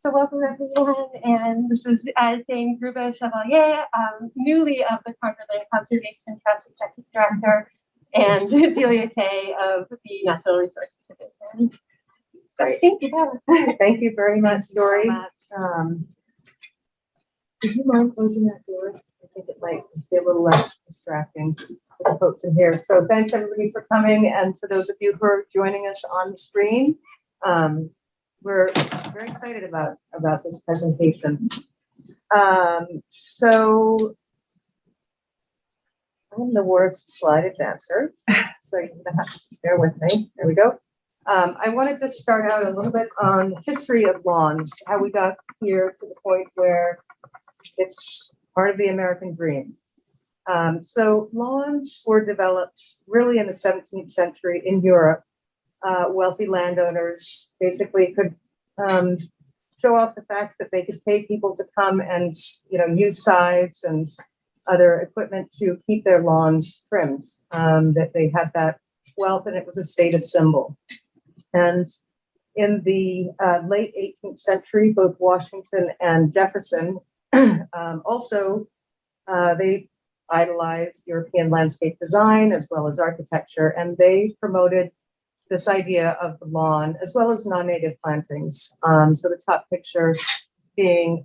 So welcome everyone, and this is Jane Gruba Chevalier, newly of the Concord Land Conservation Trust Executive Director, and Delia Kay of the Natural Resources Division. Sorry, thank you. Thank you very much, Dory. So Would you mind closing that door? I think it might just be a little less distracting for the folks in here. So thanks everybody for coming, and for those of you who are joining us on the screen. We're very excited about this presentation. So I'm the worst slide advancer, so you're gonna have to just bear with me. There we go. I wanted to start out a little bit on the history of lawns, how we got here to the point where it's part of the American dream. So lawns were developed really in the 17th century in Europe. Wealthy landowners basically could show off the fact that they could pay people to come and use scythes and other equipment to keep their lawns trimmed. That they had that wealth, and it was a status symbol. And in the late 18th century, both Washington and Jefferson also they idolized European landscape design as well as architecture, and they promoted this idea of the lawn as well as non-native plantings. So the top picture being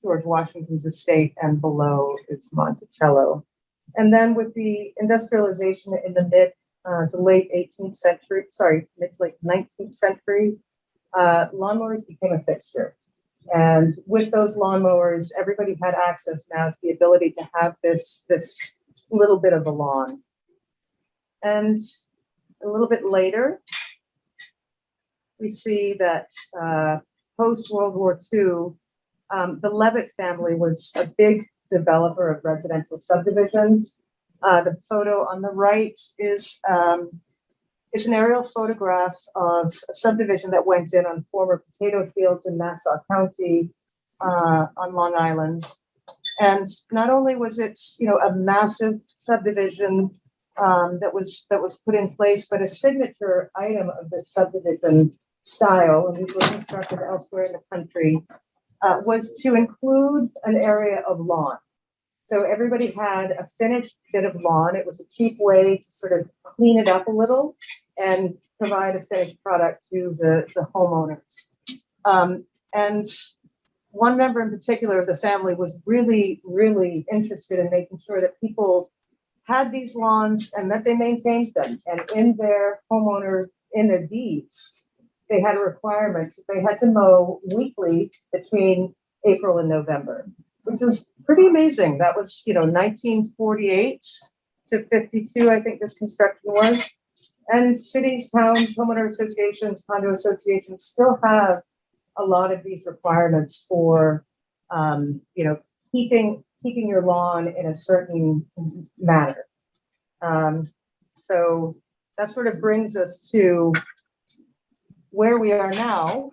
George Washington's estate, and below is Monticello. And then with the industrialization in the mid to late 18th century, mid to late 19th century, lawnmowers became a fixture. And with those lawnmowers, everybody had access now to the ability to have this little bit of a lawn. And a little bit later, we see that post-World War II, the Levitt family was a big developer of residential subdivisions. The photo on the right is an aerial photograph of a subdivision that went in on former potato fields in Nassau County on Long Island. And not only was it, a massive subdivision that was put in place, but a signature item of the subdivision style, and these were constructed elsewhere in the country, was to include an area of lawn. So everybody had a finished bit of lawn. It was a cheap way to sort of clean it up a little and provide a finished product to the homeowners. And one member in particular of the family was really, really interested in making sure that people had these lawns and that they maintained them. And in their deeds, they had a requirement that they had to mow weekly between April and November, which is pretty amazing. That was, 1948 to 52, I think this construction was. And cities, towns, homeowner associations, condo associations still have a lot of these requirements for, keeping your lawn in a certain manner. So that sort of brings us to where we are now,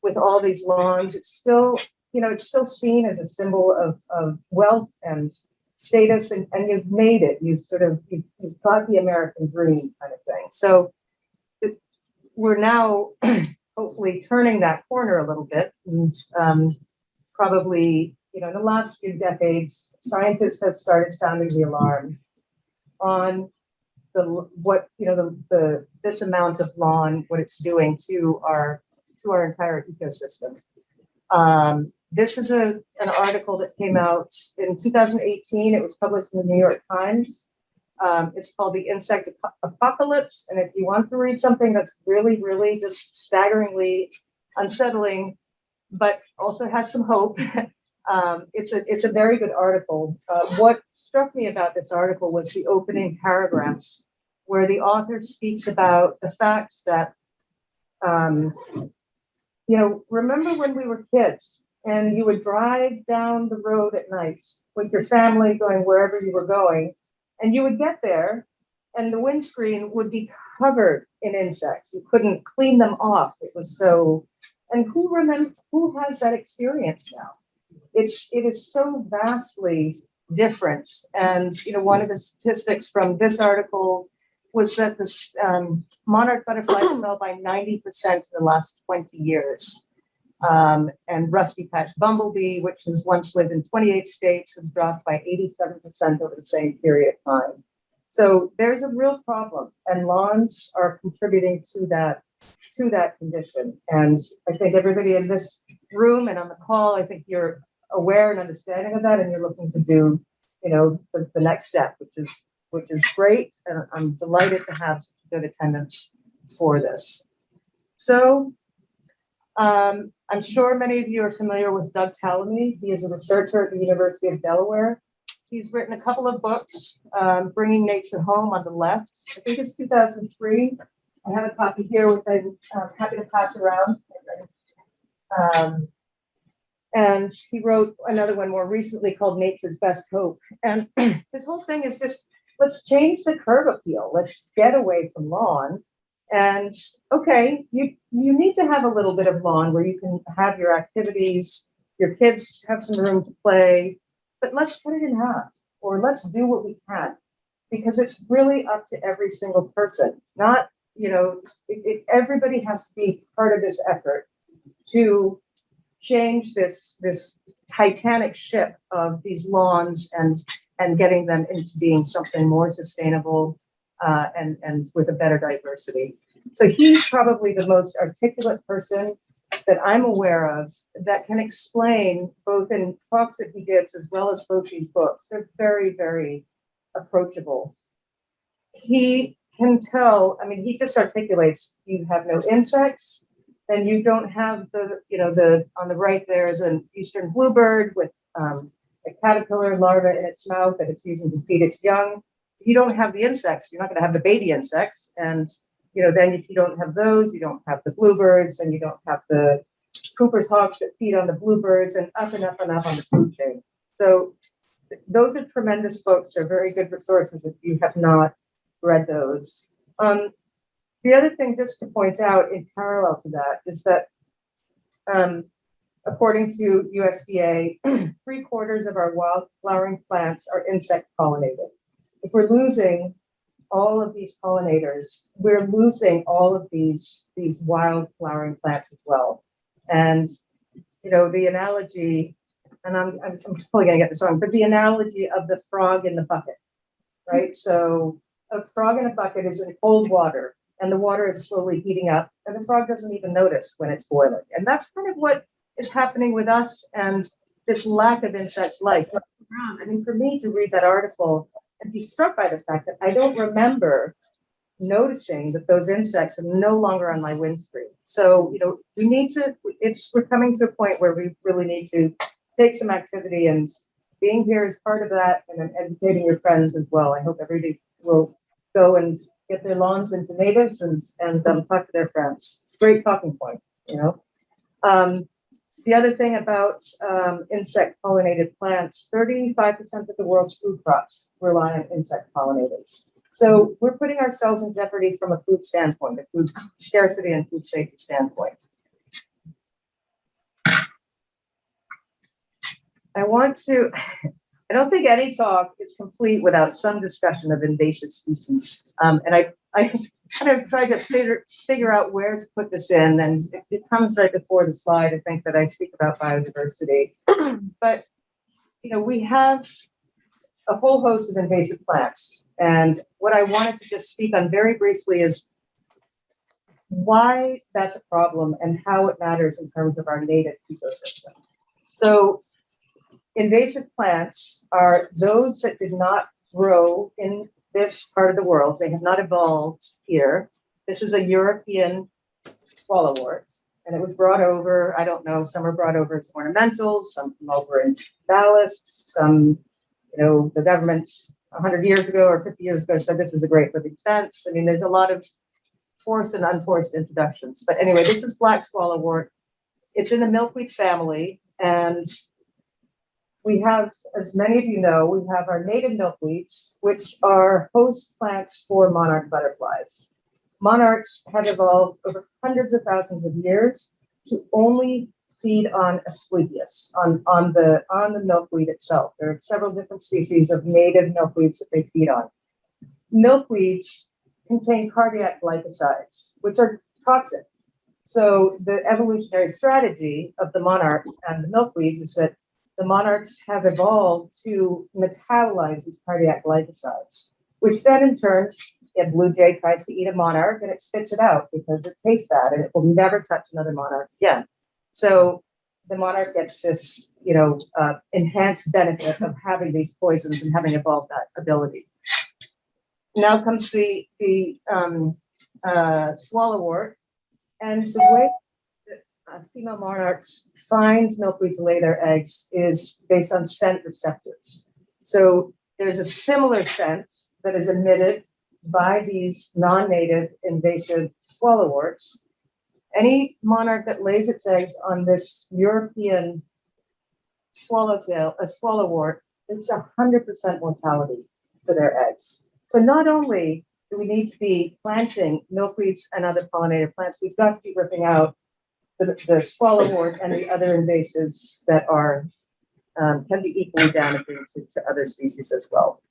with all these lawns. It's still, it's still seen as a symbol of wealth and status, and you've made it. You've got the American dream kind of thing. So we're now hopefully turning that corner a little bit, and probably, in the last few decades, scientists have started sounding the alarm on this amount of lawn, what it's doing to our entire ecosystem. This is an article that came out in 2018. It was published in the New York Times. It's called The Insect Apocalypse. And if you want to read something that's really, really just staggeringly unsettling, but also has some hope, it's a very good article. What struck me about this article was the opening paragraphs, where the author speaks about the facts that, remember when we were kids and you would drive down the road at night with your family going wherever you were going, and you would get there and the windscreen would be covered in insects. You couldn't clean them off. It was so, and who has that experience now? It is so vastly different. And one of the statistics from this article was that this monarch butterflies fell by 90% in the last 20 years. And rusty patch bumblebee, which has once lived in 28 states, has dropped by 87% over the same period of time. So there's a real problem, and lawns are contributing to that condition. And I think everybody in this room and on the call, I think you're aware and understanding of that, and you're looking to do, the next step, which is great. And I'm delighted to have such good attendance for this. So I'm sure many of you are familiar with Doug Tallamy. He is a researcher at the University of Delaware. He's written a couple of books, Bringing Nature Home on the left. I think it's 2003. I have a copy here, which I'm happy to pass around. And he wrote another one more recently called Nature's Best Hope. And his whole thing is just, let's change the curb appeal. Let's get away from lawn. And okay, you need to have a little bit of lawn where you can have your activities, your kids have some room to play, but let's cut it in half, or let's do what we can, because it's really up to every single person. Not, everybody has to be part of this effort to change this titanic ship of these lawns and getting them into being something more sustainable and with a better diversity. So he's probably the most articulate person that I'm aware of that can explain, both in talks that he gives as well as both these books. They're very, very approachable. He can tell, he just articulates, you have no insects, and you don't have on the right there is an eastern bluebird with a caterpillar larva in its mouth that it's using to feed its young. You don't have the insects, you're not going to have the baby insects. And, then if you don't have those, you don't have the bluebirds, and you don't have the Cooper's hawks that feed on the bluebirds, and up and up and up on the food chain. So those are tremendous books. They're very good resources if you have not read those. The other thing just to point out in parallel to that is that according to USDA, 3/4 of our wild flowering plants are insect pollinated. If we're losing all of these pollinators, we're losing all of these wild flowering plants as well. And the analogy, and I'm probably going to get this wrong, but the analogy of the frog in the bucket, right? So a frog in a bucket is in cold water, and the water is slowly heating up, and the frog doesn't even notice when it's boiling. And that's kind of what is happening with us and this lack of insect life. For me to read that article and be struck by the fact that I don't remember noticing that those insects are no longer on my windscreen. So, we're coming to a point where we really need to take some activity, and being here is part of that, and then educating your friends as well. I hope everybody will go and get their lawns into natives and talk to their friends. It's a great talking point, The other thing about insect pollinated plants, 35% of the world's food crops rely on insect pollinators. So we're putting ourselves in jeopardy from a food standpoint, a food scarcity and food safety standpoint. I don't think any talk is complete without some discussion of invasive species. And I kind of tried to figure out where to put this in, and it comes right before the slide, I think, that I speak about biodiversity. But, we have a whole host of invasive plants. And what I wanted to just speak on very briefly is why that's a problem and how it matters in terms of our native ecosystem. So invasive plants are those that did not grow in this part of the world. They have not evolved here. This is a European swallowwort, and it was brought over, I don't know, some were brought over as ornamentals, some from over in ballasts, some, the government 100 years ago or 50 years ago said this is a great living fence. There's a lot of forced and unforced introductions. But anyway, this is black swallowwort. It's in the milkweed family, and we have, as many of you know, we have our native milkweeds, which are host plants for monarch butterflies. Monarchs have evolved over hundreds of thousands of years to only feed on Asclepias, on the milkweed itself. There are several different species of native milkweeds that they feed on. Milkweeds contain cardiac glycosides, which are toxic. So the evolutionary strategy of the monarch and the milkweeds is that the monarchs have evolved to metabolize these cardiac glycosides, which then in turn, a blue jay tries to eat a monarch and it spits it out because it tastes bad and it will never touch another monarch again. So the monarch gets this, enhanced benefit of having these poisons and having evolved that ability. Now comes the swallowwort, and the way that female monarchs find milkweed to lay their eggs is based on scent receptors. So there's a similar scent that is emitted by these non-native invasive swallowworts. Any monarch that lays its eggs on this European swallowwort, it's 100% mortality for their eggs. So not only do we need to be planting milkweeds and other pollinator plants, we've got to be ripping out the swallowwort and the other invasives that are can be equally damaging to other species as well.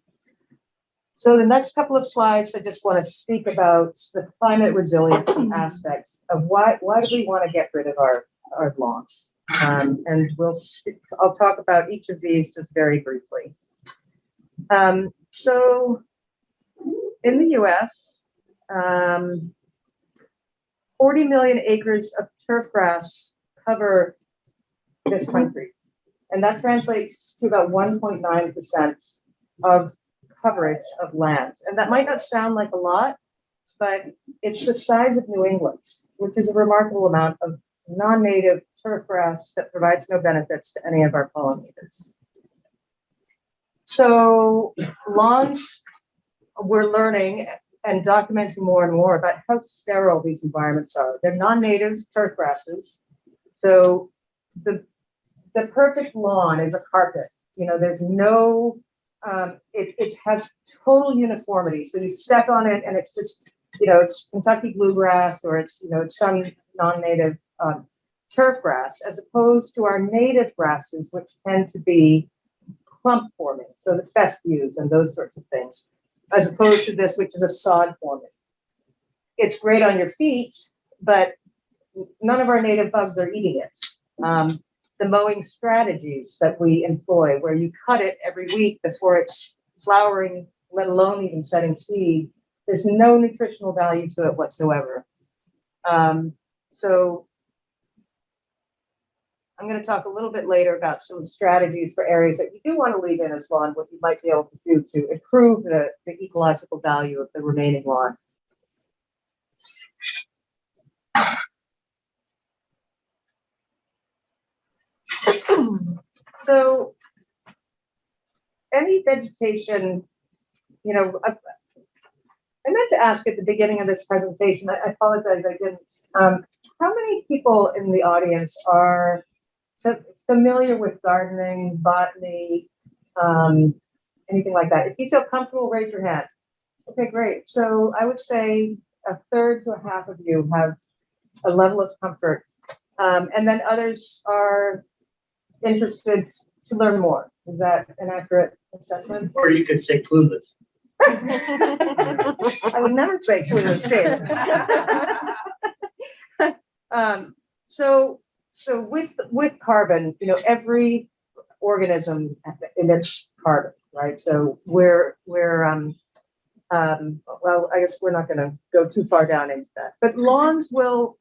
So the next couple of slides, I just want to speak about the climate resiliency aspect of why do we want to get rid of our lawns? And I'll talk about each of these just very briefly. So in the US, 40 million acres of turf grass cover this country. And that translates to about 1.9% of coverage of land. And that might not sound like a lot, but it's the size of New England, which is a remarkable amount of non-native turf grass that provides no benefits to any of our pollinators. So lawns, we're learning and documenting more and more about how sterile these environments are. They're non-native turf grasses. So the perfect lawn is a carpet. There's no, it has total uniformity. So you step on it and it's just, it's Kentucky bluegrass or it's some non-native turf grass, as opposed to our native grasses, which tend to be clump forming. So the fescues and those sorts of things, as opposed to this, which is a sod forming. It's great on your feet, but none of our native bugs are eating it. The mowing strategies that we employ, where you cut it every week before it's flowering, let alone even setting seed, there's no nutritional value to it whatsoever. So I'm going to talk a little bit later about some strategies for areas that you do want to leave in as lawn, what you might be able to do to improve the ecological value of the remaining lawn. So any vegetation, I meant to ask at the beginning of this presentation, I apologize I didn't. How many people in the audience are familiar with gardening, botany, anything like that? If you feel comfortable, raise your hand. Okay, great. So I would say a third to a half of you have a level of comfort. And then others are interested to learn more. Is that an accurate assessment? Or you could say clueless. I would never say clueless. So with carbon, every organism emits carbon, right? So well, I guess we're not going to go too far down into that. But lawns will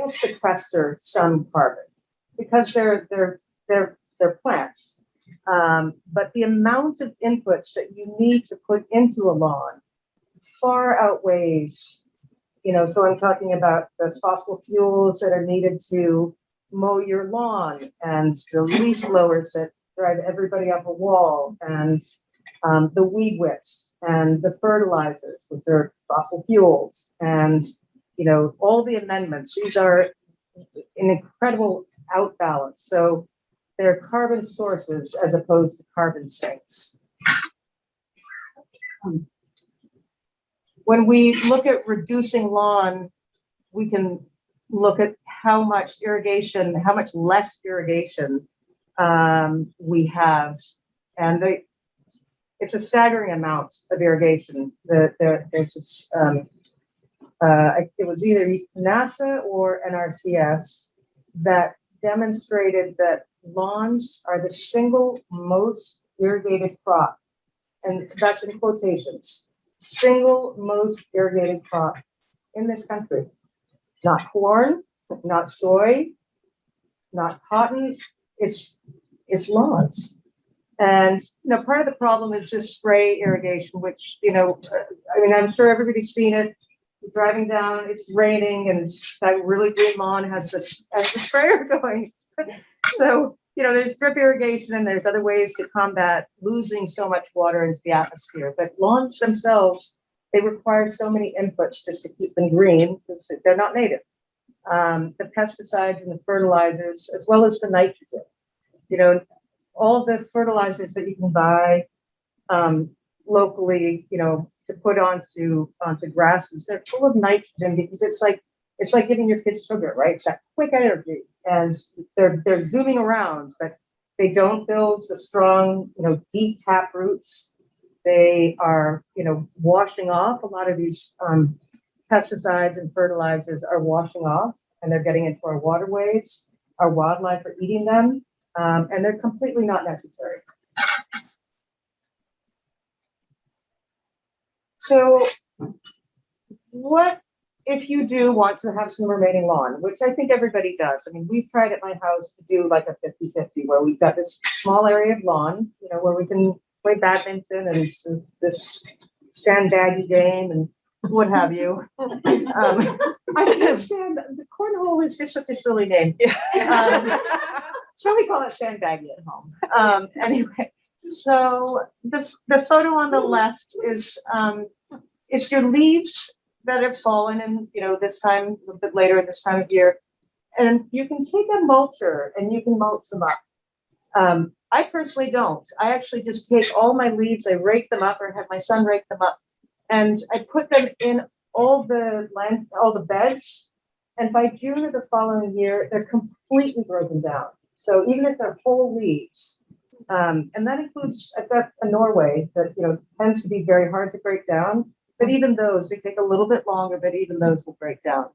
sequester some carbon because they're plants. But the amount of inputs that you need to put into a lawn far outweighs, so I'm talking about the fossil fuels that are needed to mow your lawn and the leaf blowers that drive everybody up a wall and the weed whips and the fertilizers, which are fossil fuels, and all the amendments. These are an incredible outbalance. So they're carbon sources as opposed to carbon sinks. When we look at reducing lawn, we can look at how much less irrigation we have. And it's a staggering amount of irrigation. There's this, it was either NASA or NRCS that demonstrated that lawns are the single most irrigated crop, and that's in quotations, single most irrigated crop in this country. Not corn, not soy, not cotton, it's lawns. And part of the problem is just spray irrigation, which I mean, I'm sure everybody's seen it. You're driving down, it's raining, and that really green lawn has the sprayer going. So there's drip irrigation, and there's other ways to combat losing so much water into the atmosphere. But lawns themselves, they require so many inputs just to keep them green because they're not native. The pesticides and the fertilizers, as well as the nitrogen. All the fertilizers that you can buy locally, to put onto grasses, they're full of nitrogen because it's like giving your kids sugar, right? It's that quick energy, and they're zooming around, but they don't build the strong, deep tap roots. They are, washing off. A lot of these pesticides and fertilizers are washing off, and they're getting into our waterways. Our wildlife are eating them. And they're completely not necessary. So what if you do want to have some remaining lawn, which I think everybody does? I mean, we've tried at my house to do like a 50-50, where we've got this small area of lawn, where we can play badminton and this sandbaggy game and what have you. I understand the cornhole is just such a silly name. So we call it sandbaggy at home. Anyway, so the photo on the left is your leaves that have fallen, and this time a little bit later this time of year, and you can take a mulcher and you can mulch them up. I personally don't. I actually just take all my leaves, I rake them up, or have my son rake them up, and I put them in all the beds, and by June of the following year, they're completely broken down. So even if they're whole leaves, and that includes, I've got a Norway that tends to be very hard to break down, but even those, they take a little bit longer, but even those will break down.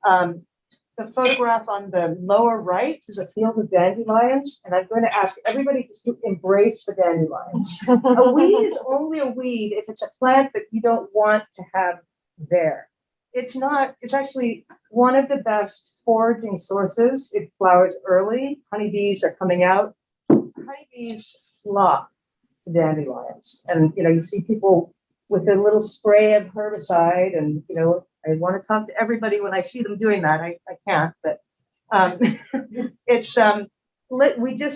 The photograph on the lower right is a field of dandelions, and I'm going to ask everybody just to embrace the dandelions. A weed is only a weed if it's a plant that you don't want to have there. It's actually one of the best foraging sources. It flowers early. Honeybees are coming out. Honeybees flock to dandelions. And, you see people with a little spray of herbicide, and, I want to talk to everybody when I see them doing that. I can't, but it's,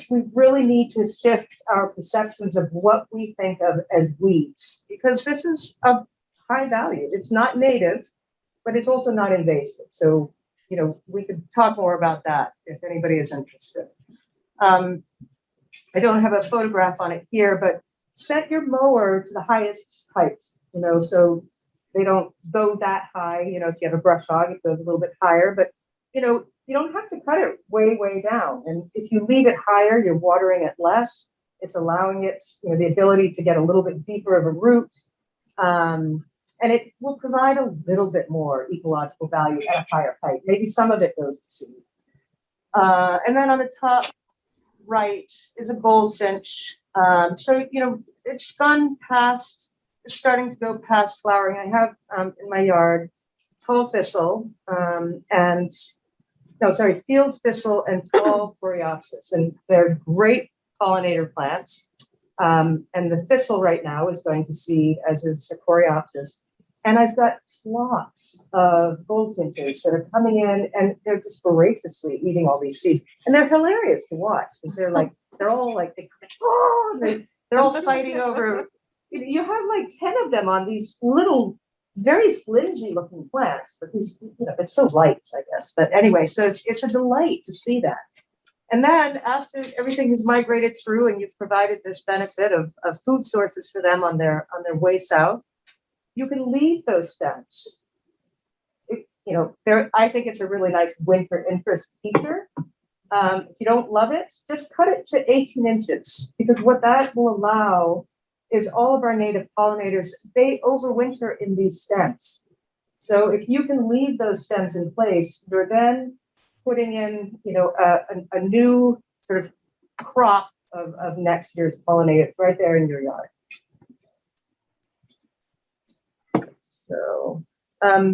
we really need to shift our perceptions of what we think of as weeds, because this is of high value. It's not native, but it's also not invasive. So, we could talk more about that if anybody is interested. I don't have a photograph on it here, but set your mower to the highest height, so they don't go that high. If you have a brush hog, it goes a little bit higher, but, you don't have to cut it way, way down. And if you leave it higher, you're watering it less. It's allowing it, the ability to get a little bit deeper of a root. And it will provide a little bit more ecological value at a higher height. Maybe some of it goes to seed. And then on the top right is a goldfinch. So, it's starting to go past flowering. I have in my yard tall thistle field thistle and tall coreopsis. And they're great pollinator plants. And the thistle right now is going to seed, as is the coreopsis. And I've got flocks of goldfinches that are coming in, and they're just voraciously eating all these seeds. And they're hilarious to watch because they're all fighting over. You have like 10 of them on these little, very flimsy looking plants, but these, it's so light, I guess. But anyway, so it's a delight to see that. And then after everything has migrated through and you've provided this benefit of food sources for them on their way south, you can leave those stems. I think it's a really nice winter interest feature. If you don't love it, just cut it to 18 inches, because what that will allow is all of our native pollinators, they overwinter in these stems. So if you can leave those stems in place, you're then putting in, a new sort of crop of next year's pollinators right there in your yard. So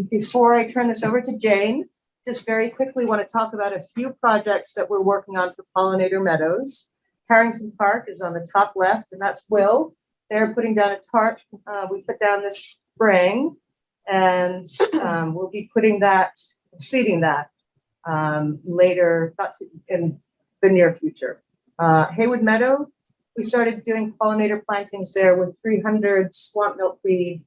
before I turn this over to Jane, just very quickly want to talk about a few projects that we're working on for pollinator meadows. Harrington Park is on the top left, and that's Will. They're putting down a tarp we put down this spring, and we'll be seeding that later, in the near future. Haywood Meadow, we started doing pollinator plantings there with 300 swamp milkweed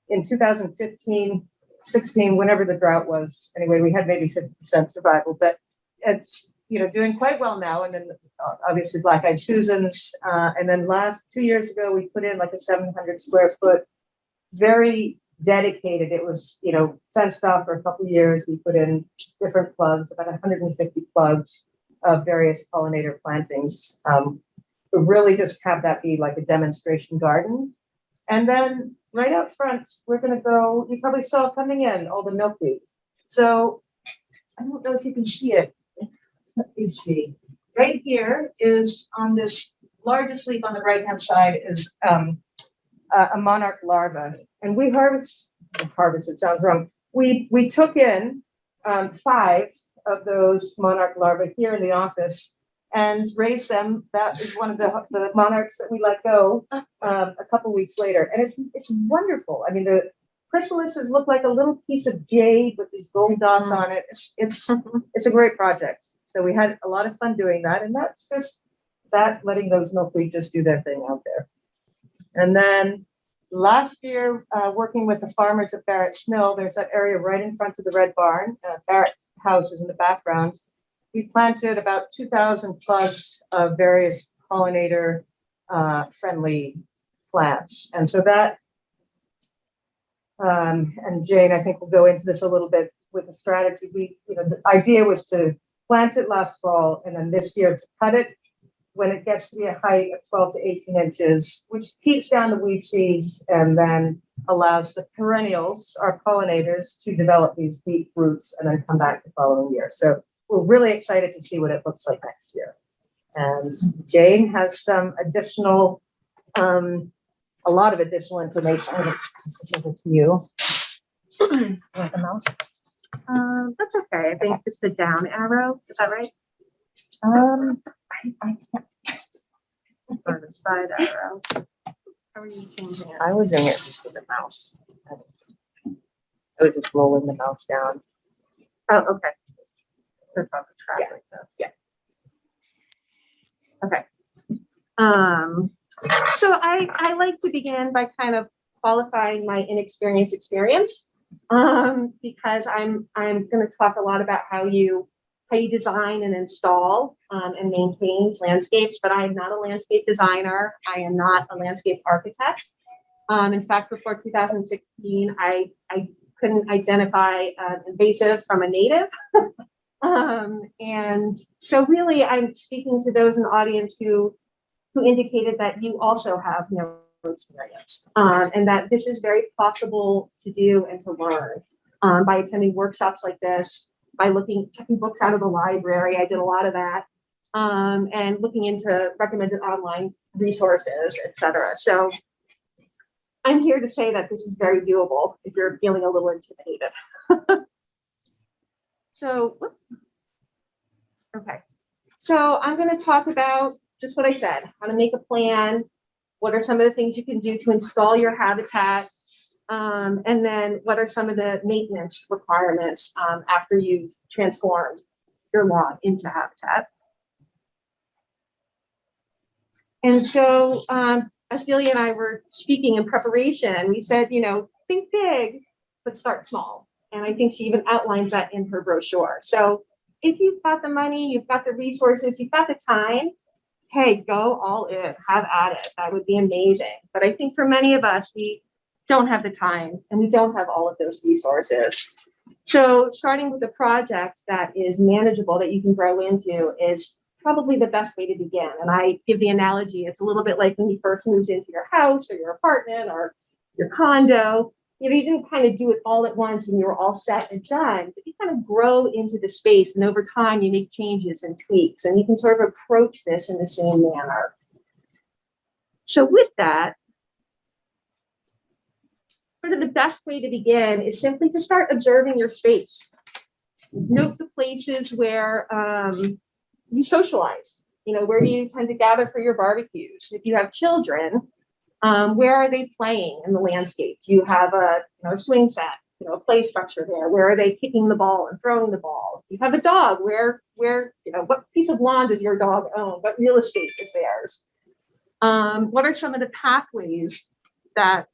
in 2015, 16, whenever the drought was. Anyway, we had maybe 50% survival, but it's doing quite well now. And then obviously black-eyed Susans. And then 2 years ago, we put in like a 700 square foot, very dedicated. It was, fenced off for a couple of years. We put in different plugs, about 150 plugs of various pollinator plantings. To really just have that be like a demonstration garden. And then right out front, we're going to go, you probably saw coming in all the milkweed. So I don't know if you can see it. Let me see. Right here is on this largest leaf on the right-hand side is a monarch larva. And we harvest, it sounds wrong. We took in 5 of those monarch larvae here in the office and raised them. That is one of the monarchs that we let go a couple weeks later. And it's wonderful. I mean, the chrysalises look like a little piece of jade with these gold dots on it. It's a great project. So we had a lot of fun doing that. And that's just letting those milkweed just do their thing out there. And then last year, working with the farmers at Barrett's Mill, there's that area right in front of the Red Barn. Barrett House is in the background. We planted about 2,000 plugs of various pollinator friendly plants. And so that, and Jane, I think will go into this a little bit with the strategy. The idea was to plant it last fall and then this year to cut it when it gets to be a height of 12 to 18 inches, which keeps down the weed seeds and then allows the perennials, our pollinators, to develop these deep roots and then come back the following year. So we're really excited to see what it looks like next year. And Jane has some additional, a lot of additional information. I'm going to pass this over to you. With the mouse. That's okay. I think it's the down arrow. Is that right? I can't. Or the side arrow. How are you changing it? I was in it just with the mouse. I was just rolling the mouse down. Oh, okay. So it's on the track like this. Yeah. Okay. So I like to begin by kind of qualifying my inexperienced experience, because I'm going to talk a lot about how you design and install and maintain landscapes, but I am not a landscape designer. I am not a landscape architect. In fact, before 2016, I couldn't identify invasive from a native. And so really I'm speaking to those in the audience who indicated that you also have no experience, and that this is very possible to do and to learn by attending workshops like this, by checking books out of the library. I did a lot of that, and looking into recommended online resources, etc. So I'm here to say that this is very doable if you're feeling a little intimidated. So, okay. So I'm going to talk about just what I said, how to make a plan, what are some of the things you can do to install your habitat, and then what are some of the maintenance requirements after you've transformed your lawn into habitat. And so as Delia and I were speaking in preparation, we said, think big, but start small. And I think she even outlines that in her brochure. So if you've got the money, you've got the resources, you've got the time, hey, go all in, have at it. That would be amazing. But I think for many of us, we don't have the time and we don't have all of those resources. So starting with a project that is manageable, that you can grow into, is probably the best way to begin. And I give the analogy, it's a little bit like when you first moved into your house or your apartment or your condo. You didn't kind of do it all at once and you were all set and done, but you kind of grow into the space, and over time you make changes and tweaks, and you can sort of approach this in the same manner. So with that, sort of the best way to begin is simply to start observing your space. Note the places where you socialize. Where do you tend to gather for your barbecues? If you have children, where are they playing in the landscape? Do you have a swing set, a play structure there? Where are they kicking the ball and throwing the ball? You have a dog. Where what piece of lawn does your dog own? What real estate is theirs? What are some of the pathways that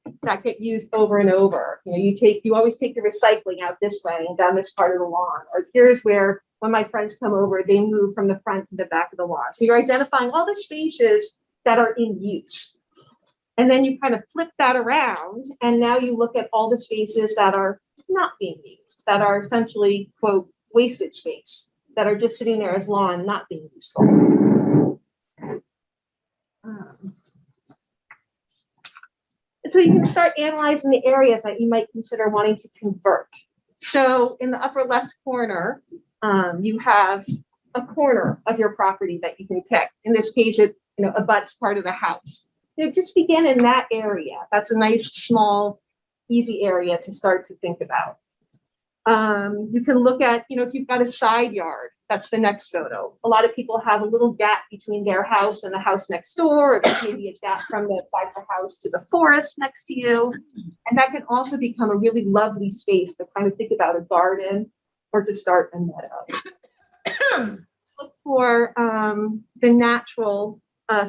get used over and over? You always take your recycling out this way and down this part of the lawn. Or here's where, when my friends come over, they move from the front to the back of the lawn. So you're identifying all the spaces that are in use. And then you kind of flip that around, and now you look at all the spaces that are not being used, that are essentially, quote, wasted space, that are just sitting there as lawn, not being useful. And so you can start analyzing the areas that you might consider wanting to convert. So in the upper left corner, you have a corner of your property that you can pick. In this case, it abuts part of the house. Just begin in that area. That's a nice, small, easy area to start to think about. You can look at, if you've got a side yard, that's the next photo. A lot of people have a little gap between their house and the house next door, or there's maybe a gap from the side of the house to the forest next to you. And that can also become a really lovely space to kind of think about a garden or to start a meadow. Look for the natural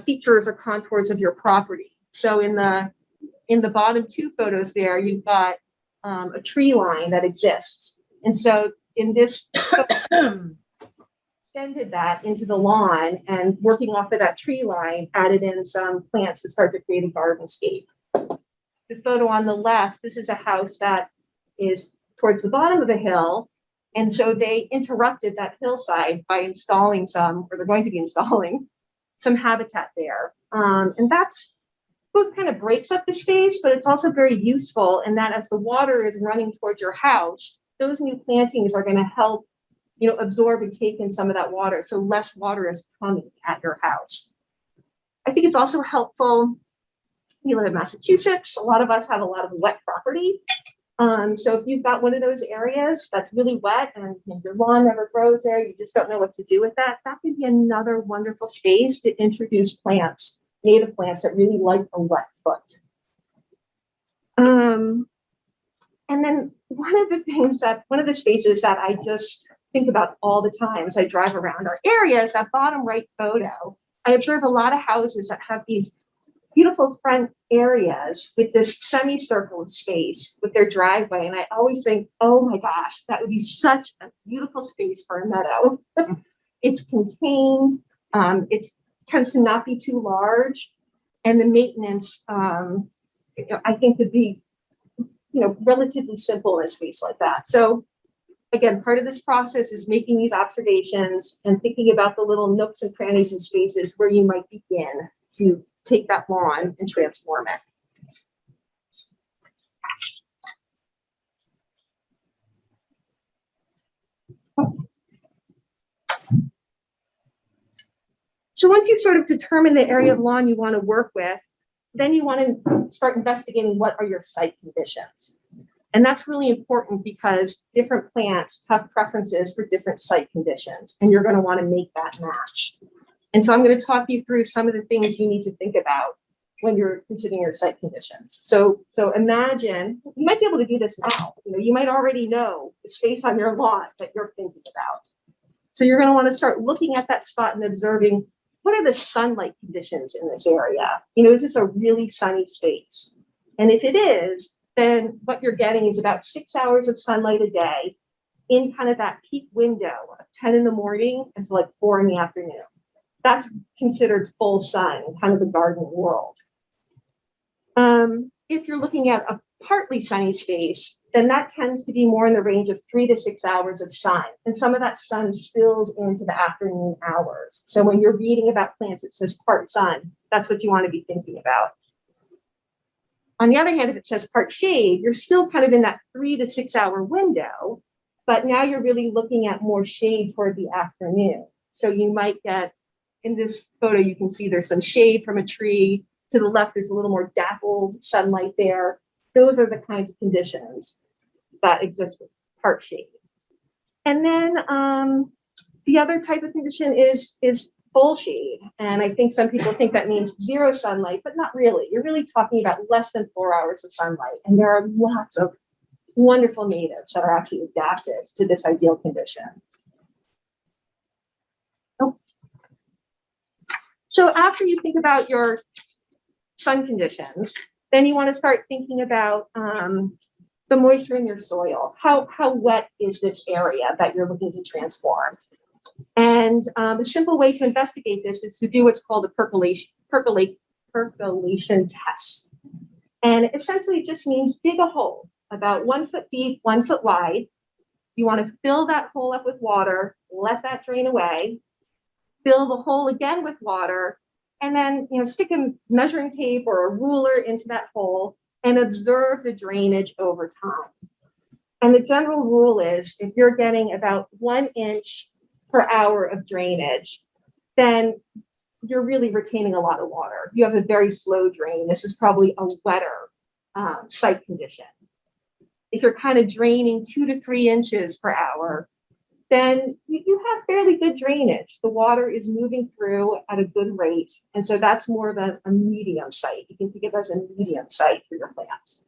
features or contours of your property. So in the bottom two photos there, you've got a tree line that exists. And so in this extended that into the lawn, and working off of that tree line, added in some plants to start to create a gardenscape. The photo on the left, this is a house that is towards the bottom of the hill. And so they interrupted that hillside by installing they're going to be installing some habitat there. And that's both kind of breaks up the space, but it's also very useful in that as the water is running towards your house, those new plantings are going to help absorb and take in some of that water, so less water is coming at your house. I think it's also helpful. You live in Massachusetts. A lot of us have a lot of wet property. So if you've got one of those areas that's really wet and your lawn never grows there, you just don't know what to do with that, that could be another wonderful space to introduce plants, native plants that really like a wet foot. And then one of the spaces that I just think about all the time as I drive around our area is that bottom right photo. I observe a lot of houses that have these beautiful front areas with this semicircle of space with their driveway. And I always think, oh my gosh, that would be such a beautiful space for a meadow. It's contained, it tends to not be too large, and the maintenance, I think, would be relatively simple in a space like that. So again, part of this process is making these observations and thinking about the little nooks and crannies and spaces where you might begin to take that lawn and transform it. So once you've sort of determined the area of lawn you want to work with, then you want to start investigating what are your site conditions. And that's really important because different plants have preferences for different site conditions, and you're going to want to make that match. And so I'm going to talk you through some of the things you need to think about when you're considering your site conditions. So imagine, you might be able to do this now. You might already know the space on your lawn that you're thinking about. So you're going to want to start looking at that spot and observing, what are the sunlight conditions in this area? Is this a really sunny space? And if it is, then what you're getting is about 6 hours of sunlight a day in kind of that peak window of 10 in the morning until like 4 in the afternoon. That's considered full sun in kind of the garden world. If you're looking at a partly sunny space, then that tends to be more in the range of 3 to 6 hours of sun. And some of that sun spills into the afternoon hours. So when you're reading about plants, it says part sun. That's what you want to be thinking about. On the other hand, if it says part shade, you're still kind of in that 3 to 6 hour window, but now you're really looking at more shade toward the afternoon. So you might get, in this photo, you can see there's some shade from a tree. To the left, there's a little more dappled sunlight there. Those are the kinds of conditions that exist with part shade. And then the other type of condition is full shade. And I think some people think that means 0 sunlight, but not really. You're really talking about less than 4 hours of sunlight. And there are lots of wonderful natives that are actually adapted to this ideal condition. Oh. So after you think about your sun conditions, then you want to start thinking about the moisture in your soil. How wet is this area that you're looking to transform? And the simple way to investigate this is to do what's called a percolation test. And it essentially just means dig a hole about 1 foot deep, 1 foot wide. You want to fill that hole up with water, let that drain away, fill the hole again with water, and then stick a measuring tape or a ruler into that hole and observe the drainage over time. And the general rule is if you're getting about 1 inch per hour of drainage, then you're really retaining a lot of water. You have a very slow drain. This is probably a wetter site condition. If you're kind of draining 2 to 3 inches per hour, then you have fairly good drainage. The water is moving through at a good rate. And so that's more of a medium site. You can think of it as a medium site for your plants.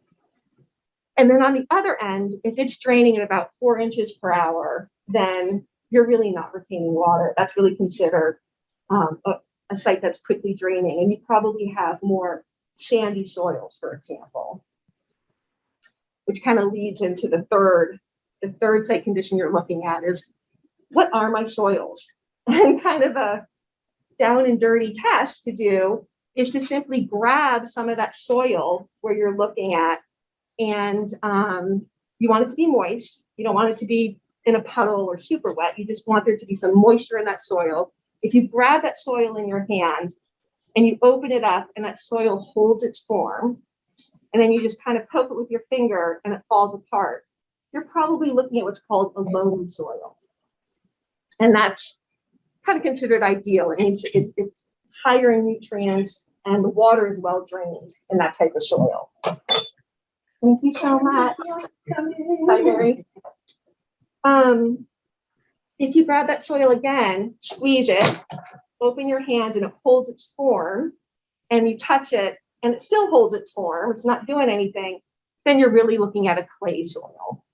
And then on the other end, if it's draining at about 4 inches per hour, then you're really not retaining water. That's really considered a site that's quickly draining. And you probably have more sandy soils, for example, which kind of leads into the third site condition you're looking at is, what are my soils? And kind of a down and dirty test to do is to simply grab some of that soil where you're looking at, and you want it to be moist. You don't want it to be in a puddle or super wet. You just want there to be some moisture in that soil. If you grab that soil in your hand and you open it up and that soil holds its form, and then you just kind of poke it with your finger and it falls apart, you're probably looking at what's called a loamy soil. And that's kind of considered ideal. It means it's higher in nutrients and the water is well drained in that type of soil. Thank you so much. Bye, Mary. If you grab that soil again, squeeze it, open your hand and it holds its form, and you touch it and it still holds its form, it's not doing anything, then you're really looking at a clay soil.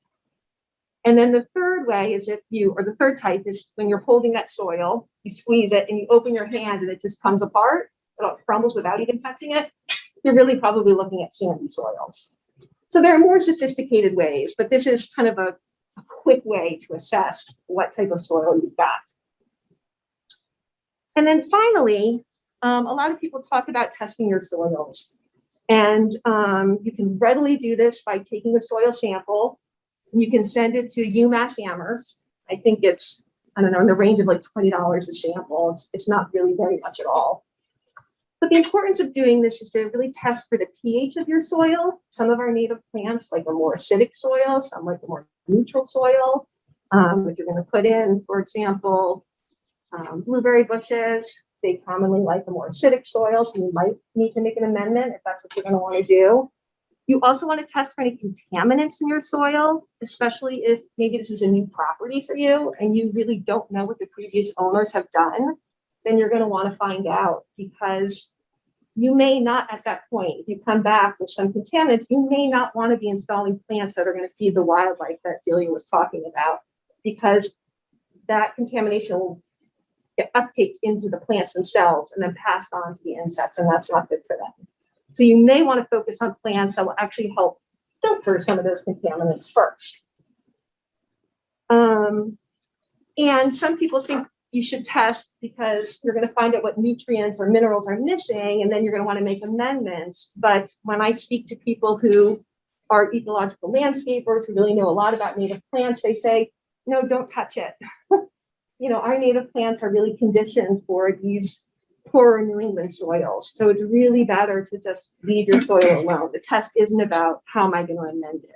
And then the third way is the third type is when you're holding that soil, you squeeze it and you open your hand and it just comes apart, it crumbles without even touching it, you're really probably looking at sandy soils. So there are more sophisticated ways, but this is kind of a quick way to assess what type of soil you've got. And then finally, a lot of people talk about testing your soils. And you can readily do this by taking a soil sample. You can send it to UMass Amherst. I think it's, in the range of like $20 a sample. It's not really very much at all. But the importance of doing this is to really test for the pH of your soil. Some of our native plants like a more acidic soil, some like a more neutral soil. If you're going to put in, for example, blueberry bushes, they commonly like a more acidic soil, so you might need to make an amendment if that's what you're going to want to do. You also want to test for any contaminants in your soil, especially if maybe this is a new property for you and you really don't know what the previous owners have done. Then you're going to want to find out, because you may not at that point, if you come back with some contaminants, you may not want to be installing plants that are going to feed the wildlife that Delia was talking about, because that contamination will get uptaked into the plants themselves and then passed on to the insects, and that's not good for them. So you may want to focus on plants that will actually help filter some of those contaminants first. And some people think you should test because you're going to find out what nutrients or minerals are missing, and then you're going to want to make amendments. But when I speak to people who our ecological landscapers who really know a lot about native plants, they say, no, don't touch it. You know, our native plants are really conditioned for these poorer New England soils. So it's really better to just leave your soil alone. The test isn't about how am I going to amend it.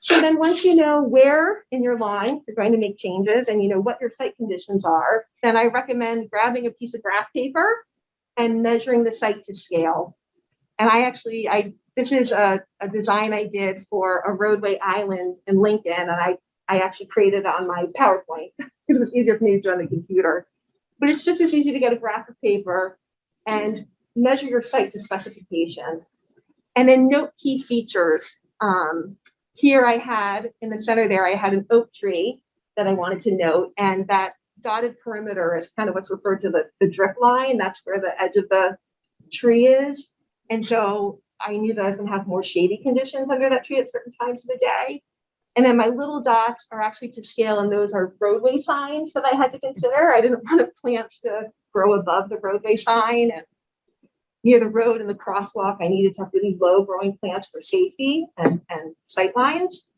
So then once you know where in your line you're going to make changes and you know what your site conditions are, then I recommend grabbing a piece of graph paper and measuring the site to scale. And this is a design I did for a roadway island in Lincoln, and I actually created it on my PowerPoint because it was easier for me to do on the computer. But it's just as easy to get a graph of paper and measure your site to specification. And then note key features. Here I had, in the center there, I had an oak tree that I wanted to note, and that dotted perimeter is kind of what's referred to the drip line. That's where the edge of the tree is. And so I knew that I was going to have more shady conditions under that tree at certain times of the day. And then my little dots are actually to scale, and those are roadway signs that I had to consider. I didn't want the plants to grow above the roadway sign, and near the road and the crosswalk, I needed to have really low growing plants for safety and sight lines.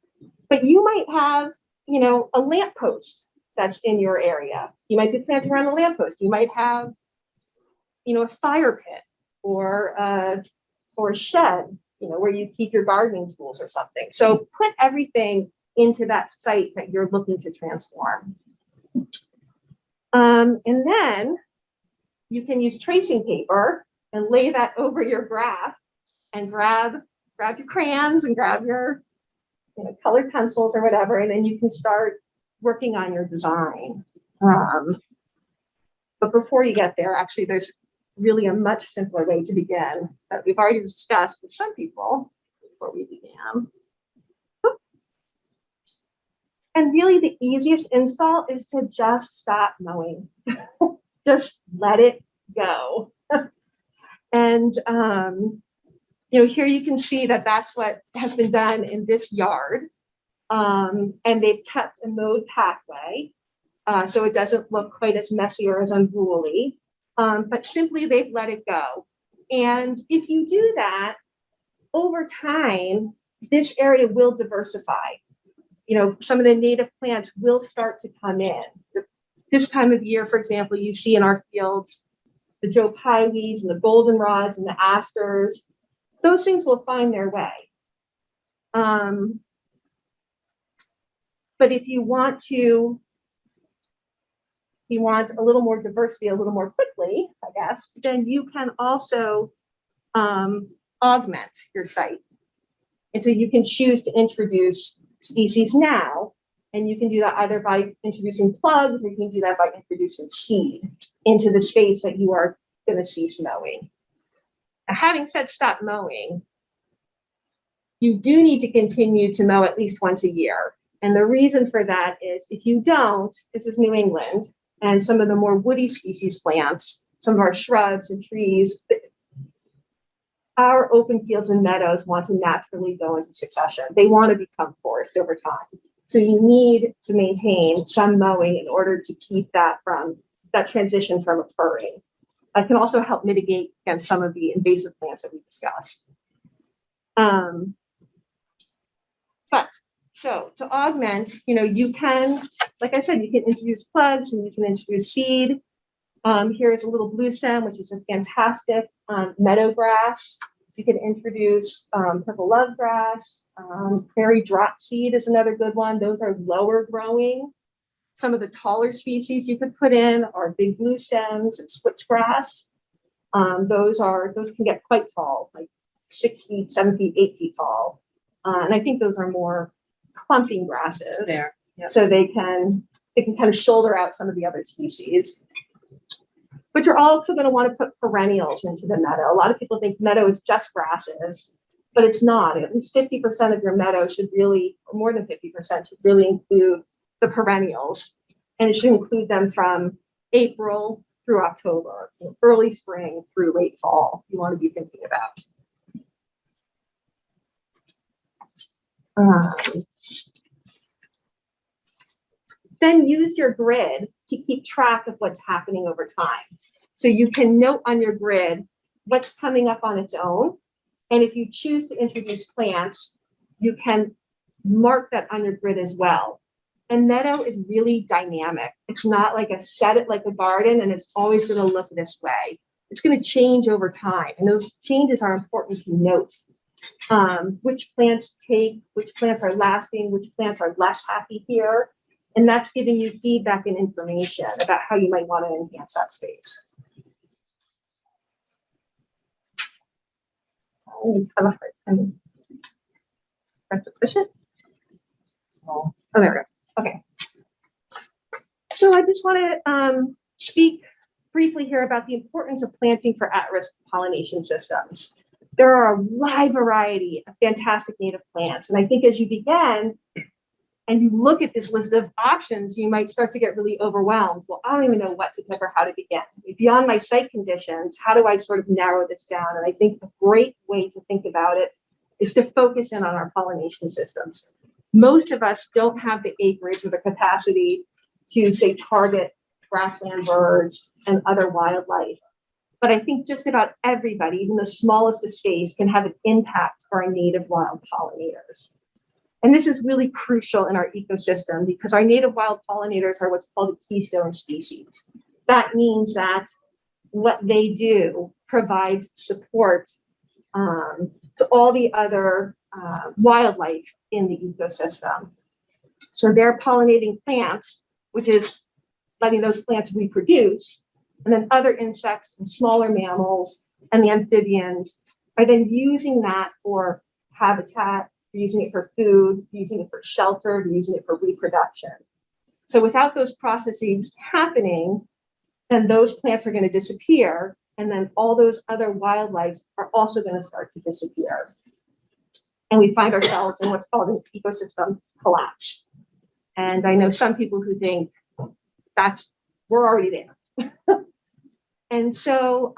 But you might have, you know, a lamppost that's in your area. You might be planting around the lamppost. You might have, you know, a fire pit or a shed, you know, where you keep your gardening tools or something. So put everything into that site that you're looking to transform. And then you can use tracing paper and lay that over your graph and grab your crayons and grab your, you know, colored pencils or whatever, and then you can start working on your design. But before you get there, actually, there's really a much simpler way to begin that we've already discussed with some people before we began. And really the easiest install is to just stop mowing. Just let it go. And, you know, here you can see that that's what has been done in this yard. And they've kept a mowed pathway, so it doesn't look quite as messy or as unruly, but simply they've let it go. And if you do that, over time, this area will diversify. You know, some of the native plants will start to come in. This time of year, for example, you see in our fields, the Joe Pye weeds and the goldenrods and the asters, those things will find their way. But if you want a little more diversity, a little more quickly, I guess, then you can also augment your site. And so you can choose to introduce species now, and you can do that either by introducing plugs, or you can do that by introducing seed into the space that you are going to cease mowing. Now, having said stop mowing, you do need to continue to mow at least once a year. And the reason for that is if you don't, this is New England, and some of the more woody species plants, some of our shrubs and trees, our open fields and meadows want to naturally go into succession. They want to become forest over time. So you need to maintain some mowing in order to keep that transition from occurring. It can also help mitigate against some of the invasive plants that we discussed. So to augment, you know, you can, like I said, you can introduce plugs and you can introduce seed. Here's a little blue stem, which is a fantastic meadow grass. You can introduce purple love grass. Prairie drop seed is another good one. Those are lower growing. Some of the taller species you could put in are big blue stems and switchgrass. Those can get quite tall, like 6 feet, 7 feet, 8 feet tall. And I think those are more clumping grasses. There. Yep. So they can kind of shoulder out some of the other species. But you're also going to want to put perennials into the meadow. A lot of people think meadow is just grasses, but it's not. At least 50% of your meadow should really, or more than 50% should really include the perennials. And it should include them from April through October, early spring through late fall, you want to be thinking about. Then use your grid to keep track of what's happening over time. So you can note on your grid what's coming up on its own. And if you choose to introduce plants, you can mark that on your grid as well. And meadow is really dynamic. It's not like set it like a garden and it's always going to look this way. It's going to change over time. And those changes are important to note. Which plants take, which plants are lasting, which plants are less happy here. And that's giving you feedback and information about how you might want to enhance that space. That's a push it. Oh, there we go. Okay. So I just want to speak briefly here about the importance of planting for at-risk pollination systems. There are a wide variety of fantastic native plants. And I think as you begin and you look at this list of options, you might start to get really overwhelmed. Well, I don't even know what to pick or how to begin. Beyond my site conditions, how do I sort of narrow this down? And I think a great way to think about it is to focus in on our pollination systems. Most of us don't have the acreage or the capacity to, say, target grassland birds and other wildlife. But I think just about everybody, even the smallest of space, can have an impact for our native wild pollinators. And this is really crucial in our ecosystem because our native wild pollinators are what's called a keystone species. That means that what they do provides support to all the other wildlife in the ecosystem. So they're pollinating plants, which is letting those plants reproduce, and then other insects and smaller mammals and the amphibians are then using that for habitat, using it for food, using it for shelter, using it for reproduction. So without those processes happening, then those plants are going to disappear, and then all those other wildlife are also going to start to disappear. And we find ourselves in what's called an ecosystem collapse. And I know some people who think we're already there. And so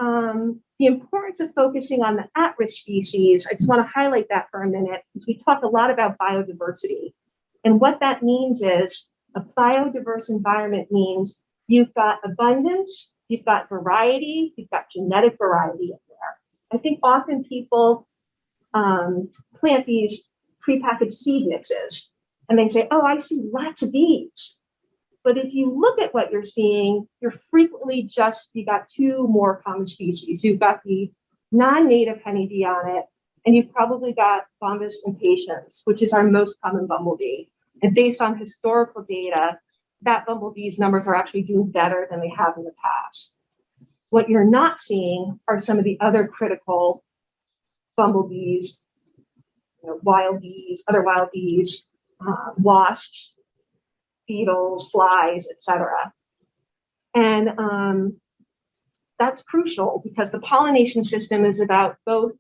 the importance of focusing on the at-risk species, I just want to highlight that for a minute, because we talk a lot about biodiversity. And what that means is a biodiverse environment means you've got abundance, you've got variety, you've got genetic variety in there. I think often people plant these prepackaged seed mixes and they say, oh, I see lots of bees. But if you look at what you're seeing, you're frequently you got two more common species. You've got the non-native honeybee on it, and you've probably got Bombus impatiens, which is our most common bumblebee. And based on historical data, that bumblebee's numbers are actually doing better than they have in the past. What you're not seeing are some of the other critical bumblebees, wild bees, other wild bees, wasps, beetles, flies, etc. And that's crucial because the pollination system is about both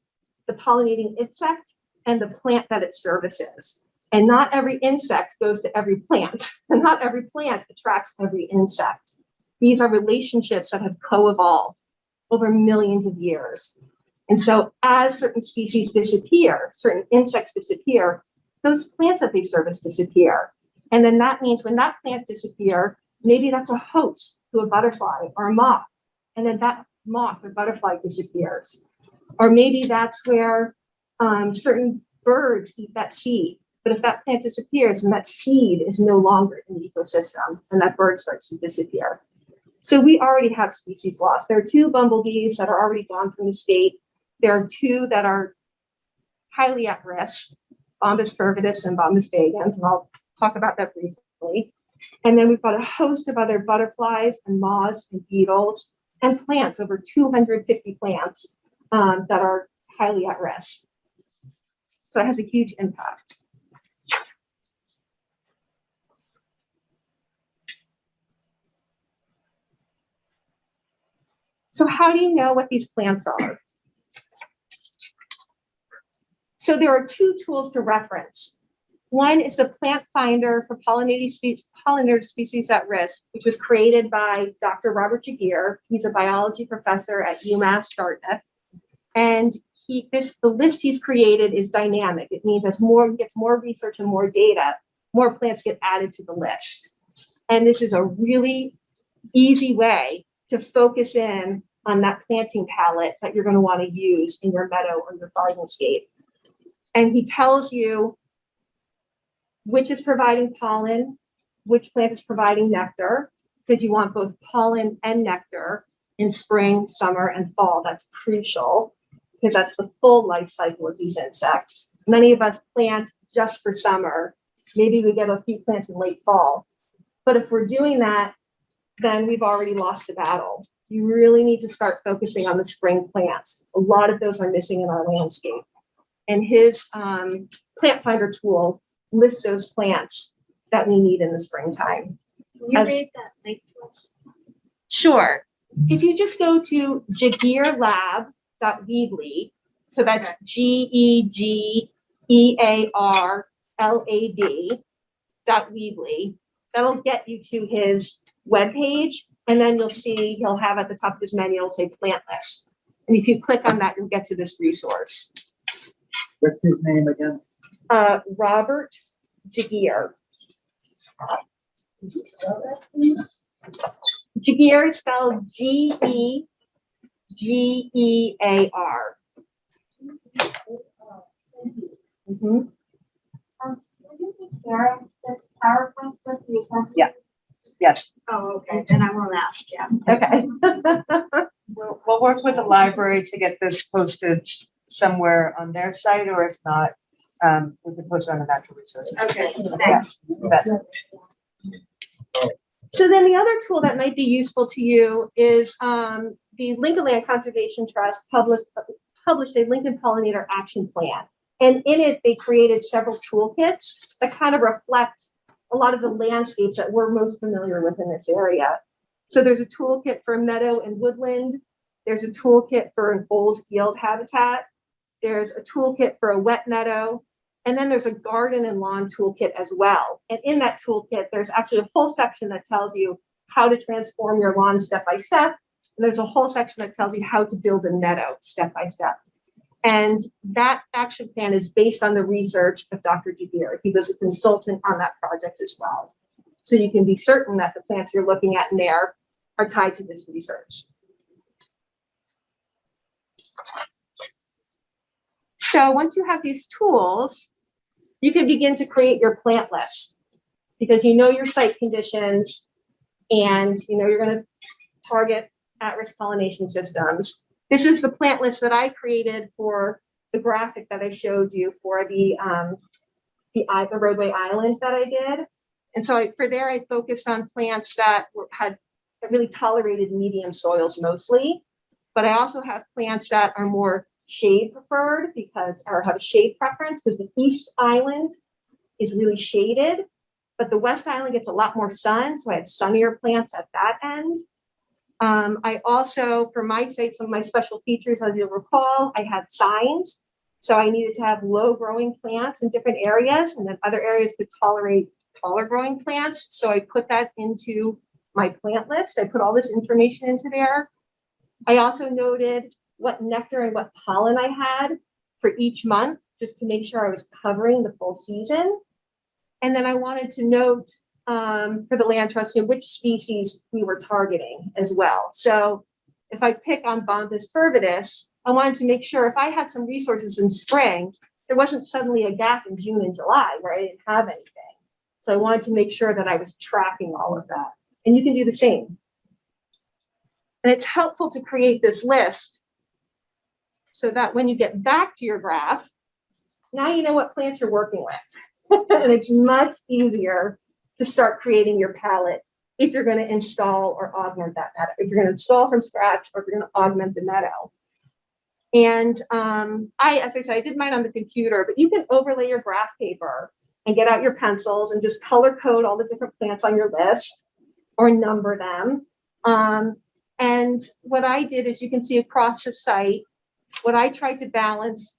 the pollinating insect and the plant that it services. And not every insect goes to every plant, and not every plant attracts every insect. These are relationships that have co-evolved over millions of years. And so as certain species disappear, certain insects disappear, those plants that they service disappear. And then that means when that plant disappears, maybe that's a host to a butterfly or a moth. And then that moth or butterfly disappears. Or maybe that's where certain birds eat that seed. But if that plant disappears, then that seed is no longer in the ecosystem and that bird starts to disappear. So we already have species loss. There are 2 bumblebees that are already gone from the state. There are 2 that are highly at risk, Bombus curvatus and Bombus vagans, and I'll talk about that briefly. And then we've got a host of other butterflies and moths and beetles and plants, over 250 plants that are highly at risk. So it has a huge impact. So how do you know what these plants are? So there are 2 tools to reference. One is the Plant Finder for pollinator species at risk, which was created by Dr. Robert Jagir. He's a biology professor at UMass Dartmouth. And the list he's created is dynamic. It means as gets more research and more data, more plants get added to the list. And this is a really easy way to focus in on that planting palette that you're going to want to use in your meadow or your gardenscape. And he tells you which is providing pollen, which plant is providing nectar, because you want both pollen and nectar in spring, summer, and fall. That's crucial because that's the full life cycle of these insects. Many of us plant just for summer. Maybe we get a few plants in late fall. But if we're doing that, then we've already lost the battle. You really need to start focusing on the spring plants. A lot of those are missing in our landscape. And his plant finder tool lists those plants that we need in the springtime. Can you read that link to us? Sure. If you just go to jagearlab.weebly, so that's GEGEARLAB.weebly, that'll get you to his webpage, and then you'll see he'll have at the top of his menu, it'll say plant list. And if you click on that, you'll get to this resource. What's his name again? Robert Jagear. Jagear is spelled Gegear. Mm-hmm. Would you be sharing this PowerPoint with me? Yeah. Yes. Oh, okay, then I won't ask, yeah. Okay. We'll work with the library to get this posted somewhere on their site, or if not, we can post it on the natural resources. Okay, Yeah, you bet. So then the other tool that might be useful to you is the Lincoln Land Conservation Trust published a Lincoln Pollinator Action Plan. And in it, they created several toolkits that kind of reflect a lot of the landscapes that we're most familiar with in this area. So there's a toolkit for meadow and woodland. There's a toolkit for an old field habitat. There's a toolkit for a wet meadow. And then there's a garden and lawn toolkit as well. And in that toolkit, there's actually a whole section that tells you how to transform your lawn step by step. And there's a whole section that tells you how to build a meadow step by step. And that action plan is based on the research of Dr. Jagear. He was a consultant on that project as well. So you can be certain that the plants you're looking at in there are tied to this research. So once you have these tools, you can begin to create your plant list because you know your site conditions and you know you're going to target at-risk pollination systems. This is the plant list that I created for the graphic that I showed you for the roadway islands that I did. And so for there, I focused on plants that had really tolerated medium soils mostly, but I also have plants that are more shade preferred or have a shade preference because the East Island is really shaded, but the West Island gets a lot more sun. So I had sunnier plants at that end. I also, for my site, some of my special features, as you'll recall, I had signs. So I needed to have low growing plants in different areas, and then other areas could tolerate taller growing plants. So I put that into my plant list. I put all this information into there. I also noted what nectar and what pollen I had for each month, just to make sure I was covering the full season. And then I wanted to note for the land trust, which species we were targeting as well. So if I pick on Bombus fervidus, I wanted to make sure if I had some resources in spring, there wasn't suddenly a gap in June and July where I didn't have anything. So I wanted to make sure that I was tracking all of that. And you can do the same. And it's helpful to create this list so that when you get back to your graph, now you know what plants you're working with. And it's much easier to start creating your palette if you're going to install or augment that meadow, if you're going to install from scratch or if you're going to augment the meadow. And as I said, I did mine on the computer, but you can overlay your graph paper and get out your pencils and just color code all the different plants on your list or number them. And what I did is you can see across the site, what I tried to balance,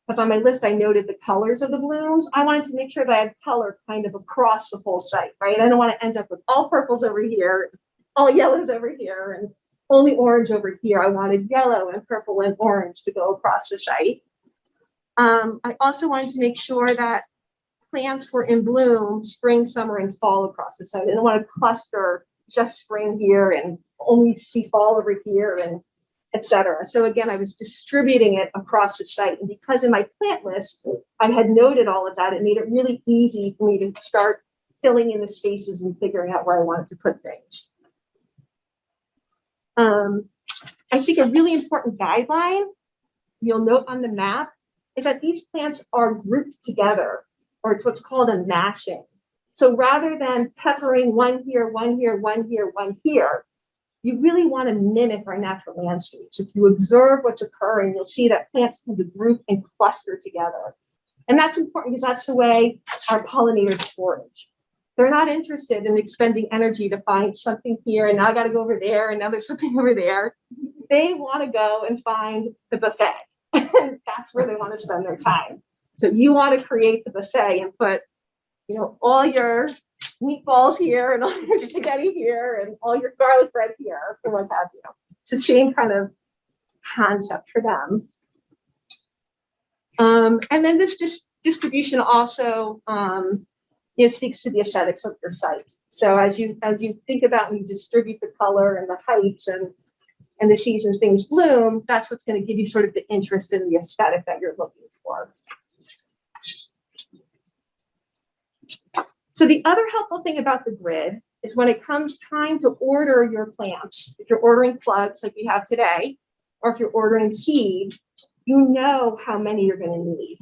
because on my list, I noted the colors of the blooms. I wanted to make sure that I had color kind of across the whole site, right? I don't want to end up with all purples over here, all yellows over here, and only orange over here. I wanted yellow and purple and orange to go across the site. I also wanted to make sure that plants were in bloom spring, summer, and fall across the site. I didn't want to cluster just spring here and only see fall over here and etc. So again, I was distributing it across the site. And because in my plant list, I had noted all of that, it made it really easy for me to start filling in the spaces and figuring out where I wanted to put things. I think a really important guideline you'll note on the map is that these plants are grouped together, or it's what's called a massing. So rather than peppering one here, one here, one here, one here, you really want to mimic our natural landscapes. If you observe what's occurring, you'll see that plants tend to group and cluster together. And that's important because that's the way our pollinators forage. They're not interested in expending energy to find something here, and now I got to go over there, and now there's something over there. They want to go and find the buffet. That's where they want to spend their time. So you want to create the buffet and put, you know, all your meatballs here and all your spaghetti here and all your garlic bread here and what have you. It's the same kind of concept for them. And then this distribution also speaks to the aesthetics of your site. So as you think about and you distribute the color and the heights and the seasons things bloom, that's what's going to give you sort of the interest in the aesthetic that you're looking for. So the other helpful thing about the grid is when it comes time to order your plants, if you're ordering plugs like we have today, or if you're ordering seed, you know how many you're going to need.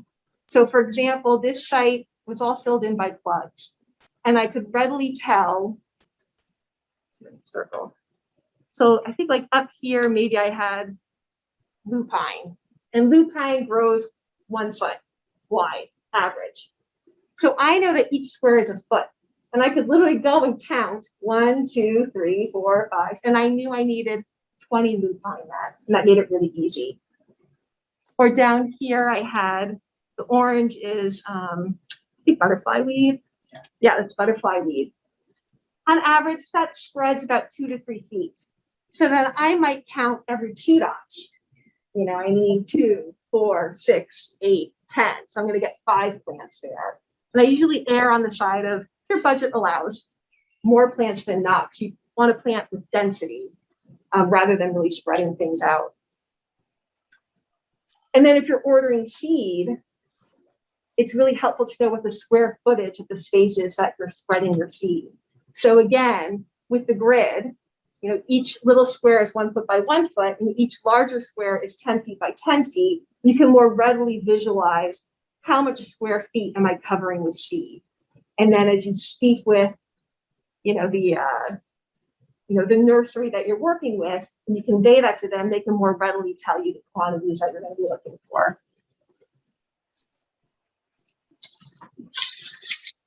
So for example, this site was all filled in by plugs, and I could readily tell, circle. So I think like up here, maybe I had lupine, and lupine grows 1 foot wide, average. So I know that each square is a foot, and I could literally go and count 1, 2, 3, 4, 5, and I knew I needed 20 lupine and that made it really easy. Or down here, I had the orange is I think butterfly weed. Yeah, it's butterfly weed. On average, that spreads about 2 to 3 feet. So then I might count every 2 dots. You know, I need 2, 4, 6, 8, 10. So I'm going to get 5 plants there. And I usually err on the side of, if your budget allows, more plants than not. You want to plant with density rather than really spreading things out. And then if you're ordering seed, it's really helpful to know what the square footage of the space is that you're spreading your seed. So again, with the grid, you know, each little square is 1 foot by 1 foot, and each larger square is 10 feet by 10 feet. You can more readily visualize how much square feet am I covering with seed. And then as you speak with, you know, the nursery that you're working with, and you convey that to them, they can more readily tell you the quantities that you're going to be looking for.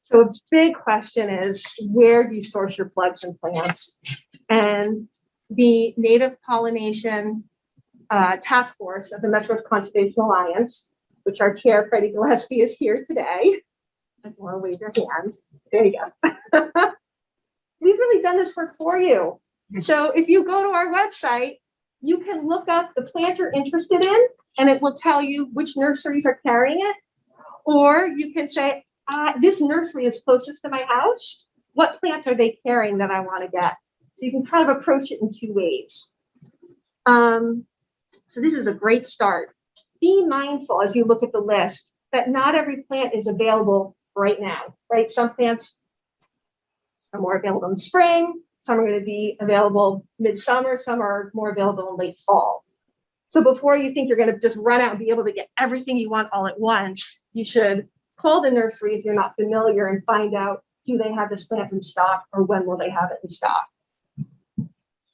So a big question is, where do you source your plugs and plants? And the Native Pollination Task Force of the Metros Conservation Alliance, which our chair, Freddie Gillespie, is here today. I want to wave your hands. There you go. We've really done this work for you. So if you go to our website, you can look up the plant you're interested in, and it will tell you which nurseries are carrying it. Or you can say, this nursery is closest to my house. What plants are they carrying that I want to get? So you can kind of approach it in 2 ways. So this is a great start. Be mindful as you look at the list that not every plant is available right now, right? Some plants are more available in spring. Some are going to be available midsummer. Some are more available in late fall. So before you think you're going to just run out and be able to get everything you want all at once, you should call the nursery if you're not familiar and find out, do they have this plant in stock, or when will they have it in stock?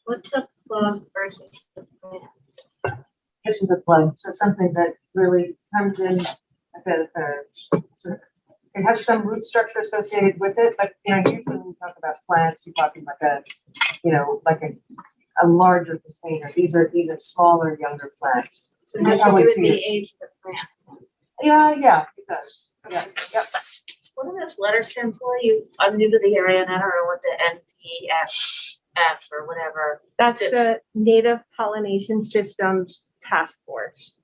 What's a plug versus a plant? This is a plug, so something that really comes in a bit. It has some root structure associated with it, but you know, usually when we talk about plants, you're talking like a larger container. These are smaller, younger plants. So it has to do with the age of the plant. Yeah, it does. Yeah. What are those letters stand for? I'm new to the area and I don't know what the NPF or whatever. That's the Native Pollination Systems Task Force.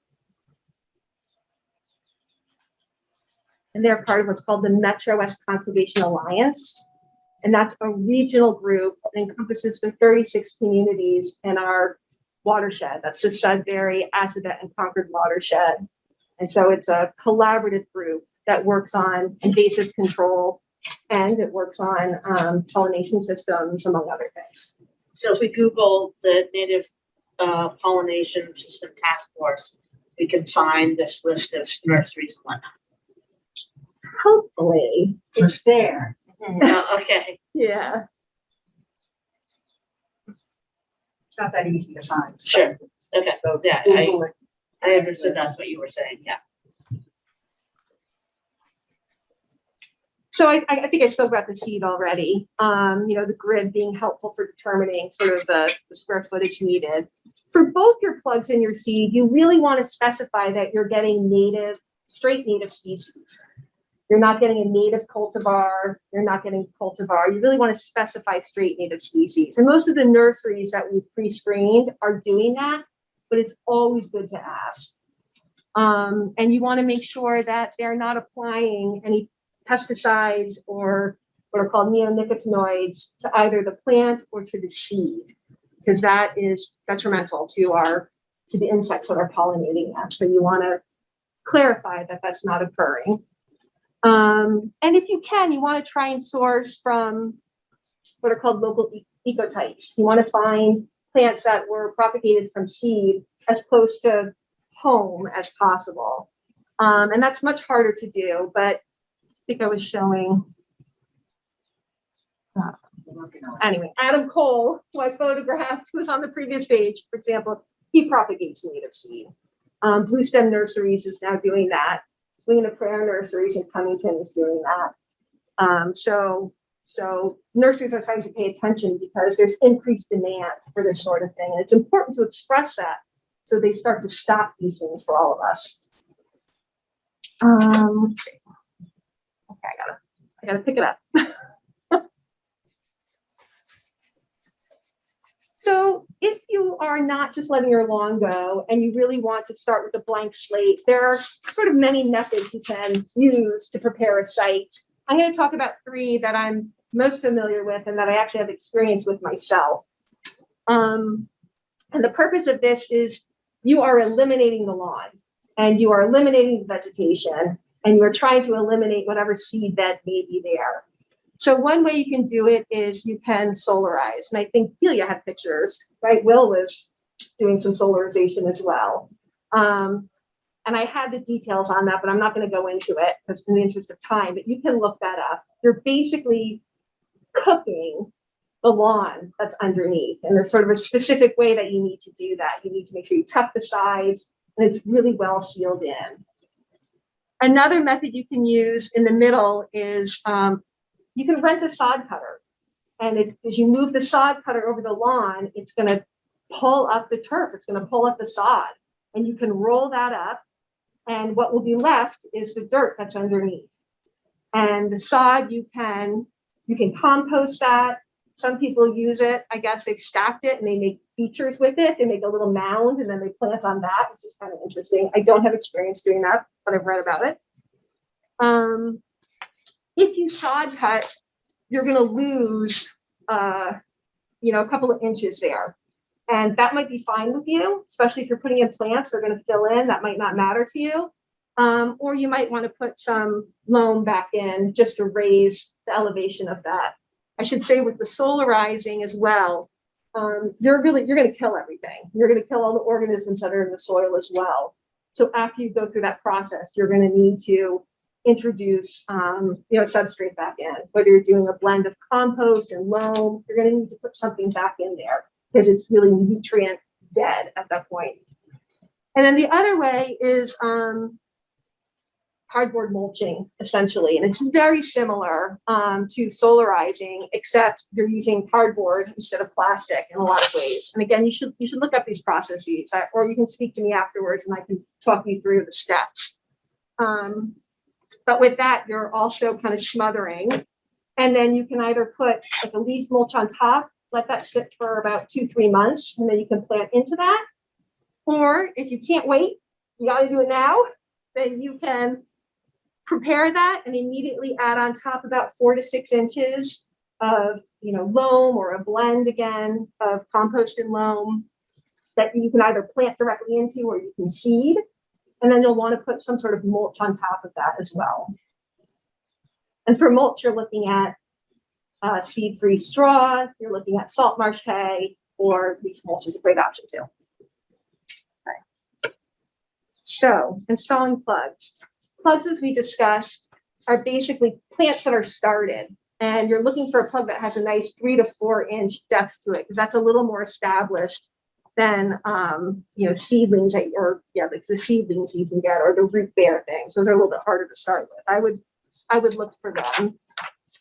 And they're part of what's called the Metro West Conservation Alliance. And that's a regional group that encompasses the 36 communities in our watershed. That's the Sudbury, Assabet, and Concord watershed. And so it's a collaborative group that works on invasive control and it works on pollination systems, among other things. So if we Google the native pollination system task force, we can find this list of nurseries and whatnot. Hopefully, it's there. Okay. Yeah. It's not that easy to find. Sure. Okay. So Yeah, Google it. I understood that's what you were saying. Yeah. So I think I spoke about the seed already. The grid being helpful for determining sort of the square footage needed. For both your plugs and your seed, you really want to specify that you're getting straight native species. You're not getting a native cultivar. You're not getting cultivar. You really want to specify straight native species. And most of the nurseries that we've pre-screened are doing that, but it's always good to ask. And you want to make sure that they're not applying any pesticides or what are called neonicotinoids to either the plant or to the seed, because that is detrimental to the insects that are pollinating them. So you want to clarify that that's not occurring. And if you can, you want to try and source from what are called local ecotypes. You want to find plants that were propagated from seed as close to home as possible. And that's much harder to do, but I think I was showing, anyway, Adam Cole, who I photographed, who was on the previous page, for example, he propagates native seed. Blue Stem Nurseries is now doing that. Wing of Prayer Nurseries in Cummington is doing that. So nurseries are starting to pay attention because there's increased demand for this sort of thing. And it's important to express that so they start to stop these things for all of us. Let's see. Okay, I gotta pick it up. So if you are not just letting your lawn go and you really want to start with a blank slate, there are sort of many methods you can use to prepare a site. I'm going to talk about 3 that I'm most familiar with and that I actually have experience with myself. And the purpose of this is you are eliminating the lawn and you are eliminating the vegetation and you are trying to eliminate whatever seed bed may be there. So one way you can do it is you can solarize. And I think Delia had pictures, right? Will was doing some solarization as well. And I had the details on that, but I'm not going to go into it because in the interest of time, but you can look that up. You're basically cooking the lawn that's underneath. And there's sort of a specific way that you need to do that. You need to make sure you tuck the sides and it's really well sealed in. Another method you can use in the middle is you can rent a sod cutter. And as you move the sod cutter over the lawn, it's going to pull up the turf. It's going to pull up the sod. And you can roll that up. And what will be left is the dirt that's underneath. And the sod, you can compost that. Some people use it. I guess they've stacked it and they make features with it. They make a little mound and then they plant on that, which is kind of interesting. I don't have experience doing that, but I've read about it. If you sod cut, you're going to lose, a couple of inches there. And that might be fine with you, especially if you're putting in plants, they're going to fill in. That might not matter to you. Or you might want to put some loam back in just to raise the elevation of that. I should say with the solarizing as well, you're going to kill everything. You're going to kill all the organisms that are in the soil as well. So after you go through that process, you're going to need to introduce, substrate back in. Whether you're doing a blend of compost and loam, you're going to need to put something back in there because it's really nutrient dead at that point. And then the other way is cardboard mulching, essentially. And it's very similar to solarizing, except you're using cardboard instead of plastic in a lot of ways. And again, you should look up these processes, or you can speak to me afterwards and I can talk you through the steps. But with that, you're also kind of smothering. And then you can either put like a leaf mulch on top, let that sit for about 2-3 months, and then you can plant into that. Or if you can't wait, you got to do it now, then you can prepare that and immediately add on top about 4 to 6 inches of, loam or a blend again of compost and loam that you can either plant directly into or you can seed. And then you'll want to put some sort of mulch on top of that as well. And for mulch, you're looking at seed-free straw, you're looking at salt marsh hay, or leaf mulch is a great option too. Okay. So, installing plugs. Plugs, as we discussed, are basically plants that are started, and you're looking for a plug that has a nice 3 to 4 inch depth to it, because that's a little more established than seedlings like the seedlings you can get, or the root bear things. Those are a little bit harder to start with. I would look for them.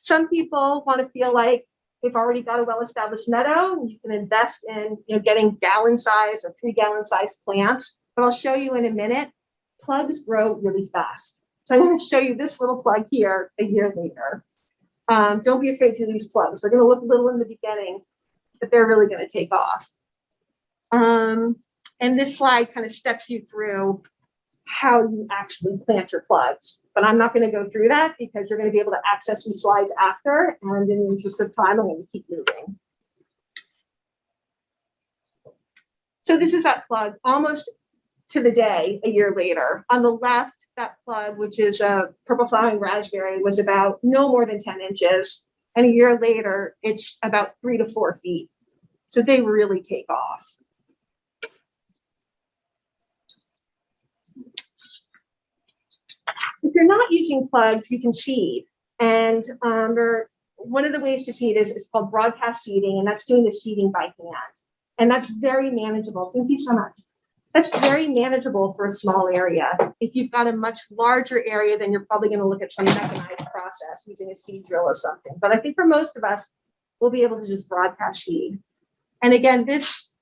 Some people want to feel like they've already got a well-established meadow. You can invest in getting gallon-sized or 3-gallon-sized plants. But I'll show you in a minute. Plugs grow really fast. So I'm going to show you this little plug here a year later. Don't be afraid to use plugs. They're going to look little in the beginning, but they're really going to take off. And this slide kind of steps you through how you actually plant your plugs. But I'm not going to go through that because you're going to be able to access these slides after. And in the interest of time, I'm going to keep moving. So this is that plug almost to the day a year later. On the left, that plug, which is a purple flowering raspberry, was about no more than 10 inches. And a year later, it's about 3 to 4 feet. So they really take off. If you're not using plugs, you can seed. And one of the ways to seed is it's called broadcast seeding, and that's doing the seeding by hand. And that's very manageable. Thank you so much. That's very manageable for a small area. If you've got a much larger area, then you're probably going to look at some mechanized process using a seed drill or something. But I think for most of us, we'll be able to just broadcast seed. And again, this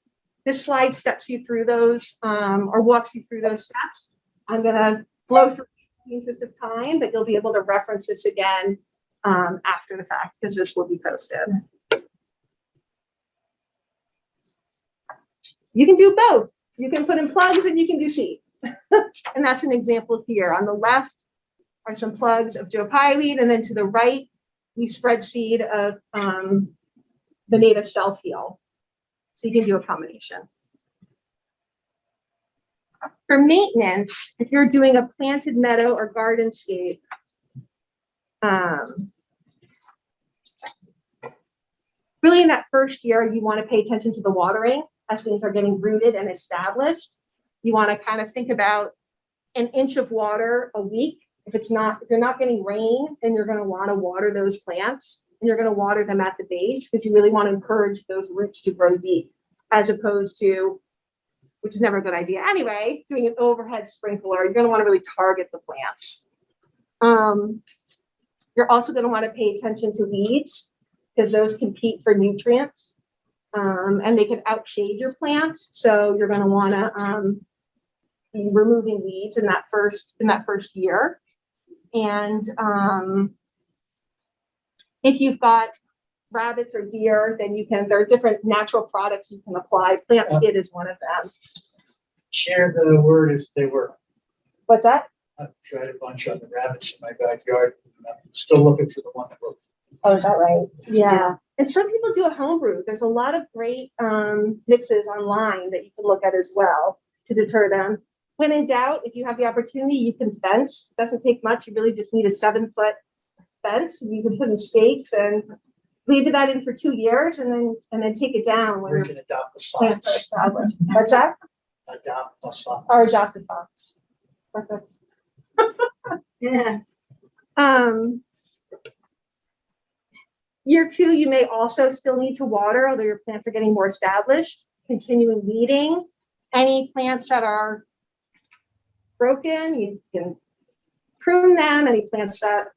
slide steps you through those or walks you through those steps. I'm going to blow through in the interest of time, but you'll be able to reference this again after the fact because this will be posted. You can do both. You can put in plugs and you can do seed. And that's an example here. On the left are some plugs of Joe Pye weed, and then to the right, we spread seed of the native self-heal. So you can do a combination. For maintenance, if you're doing a planted meadow or garden scape, really in that first year, you want to pay attention to the watering as things are getting rooted and established. You want to kind of think about an inch of water a week. If you're not getting rain, then you're going to want to water those plants, and you're going to water them at the base because you really want to encourage those roots to grow deep, as opposed to, which is never a good idea anyway, doing an overhead sprinkler. You're going to want to really target the plants. You're also going to want to pay attention to weeds because those compete for nutrients. And they can outshade your plants. So you're going to want to be removing weeds in that first year. And if you've got rabbits or deer, then there are different natural products you can apply. Plant skid is one of them. Share the word if they were. What's that? I've tried a bunch on the rabbits in my backyard. I'm still looking for the one that worked. Oh, is that right? Yeah. And some people do a home brew. There's a lot of great mixes online that you can look at as well to deter them. When in doubt, if you have the opportunity, you can fence. It doesn't take much. You really just need a 7-foot fence. You can put in stakes and leave that in for 2 years and then take it down when We your can adopt the plants are fox. established. What's that? Adopt the fox. Or adopt a fox. Perfect. Yeah. Year 2, you may also still need to water, although your plants are getting more established. Continuing weeding. Any plants that are broken, you can prune them. Any plants that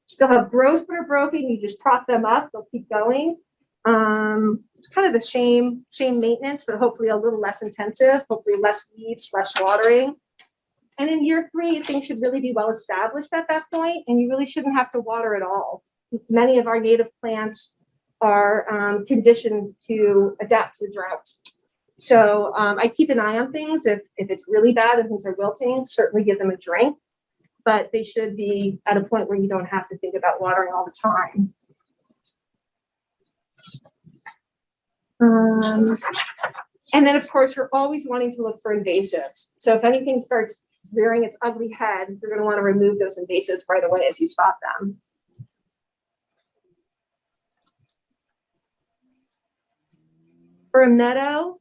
still have growth but are broken, you just prop them up. They'll keep going. It's kind of the same maintenance, but hopefully a little less intensive. Hopefully less weeds, less watering. And in year 3, things should really be well established at that point, and you really shouldn't have to water at all. Many of our native plants are conditioned to adapt to drought. So I keep an eye on things. If it's really bad and things are wilting, certainly give them a drink, but they should be at a point where you don't have to think about watering all the time. And then, of course, you're always wanting to look for invasives. So if anything starts rearing its ugly head, you're going to want to remove those invasives right away as you spot them. For a meadow,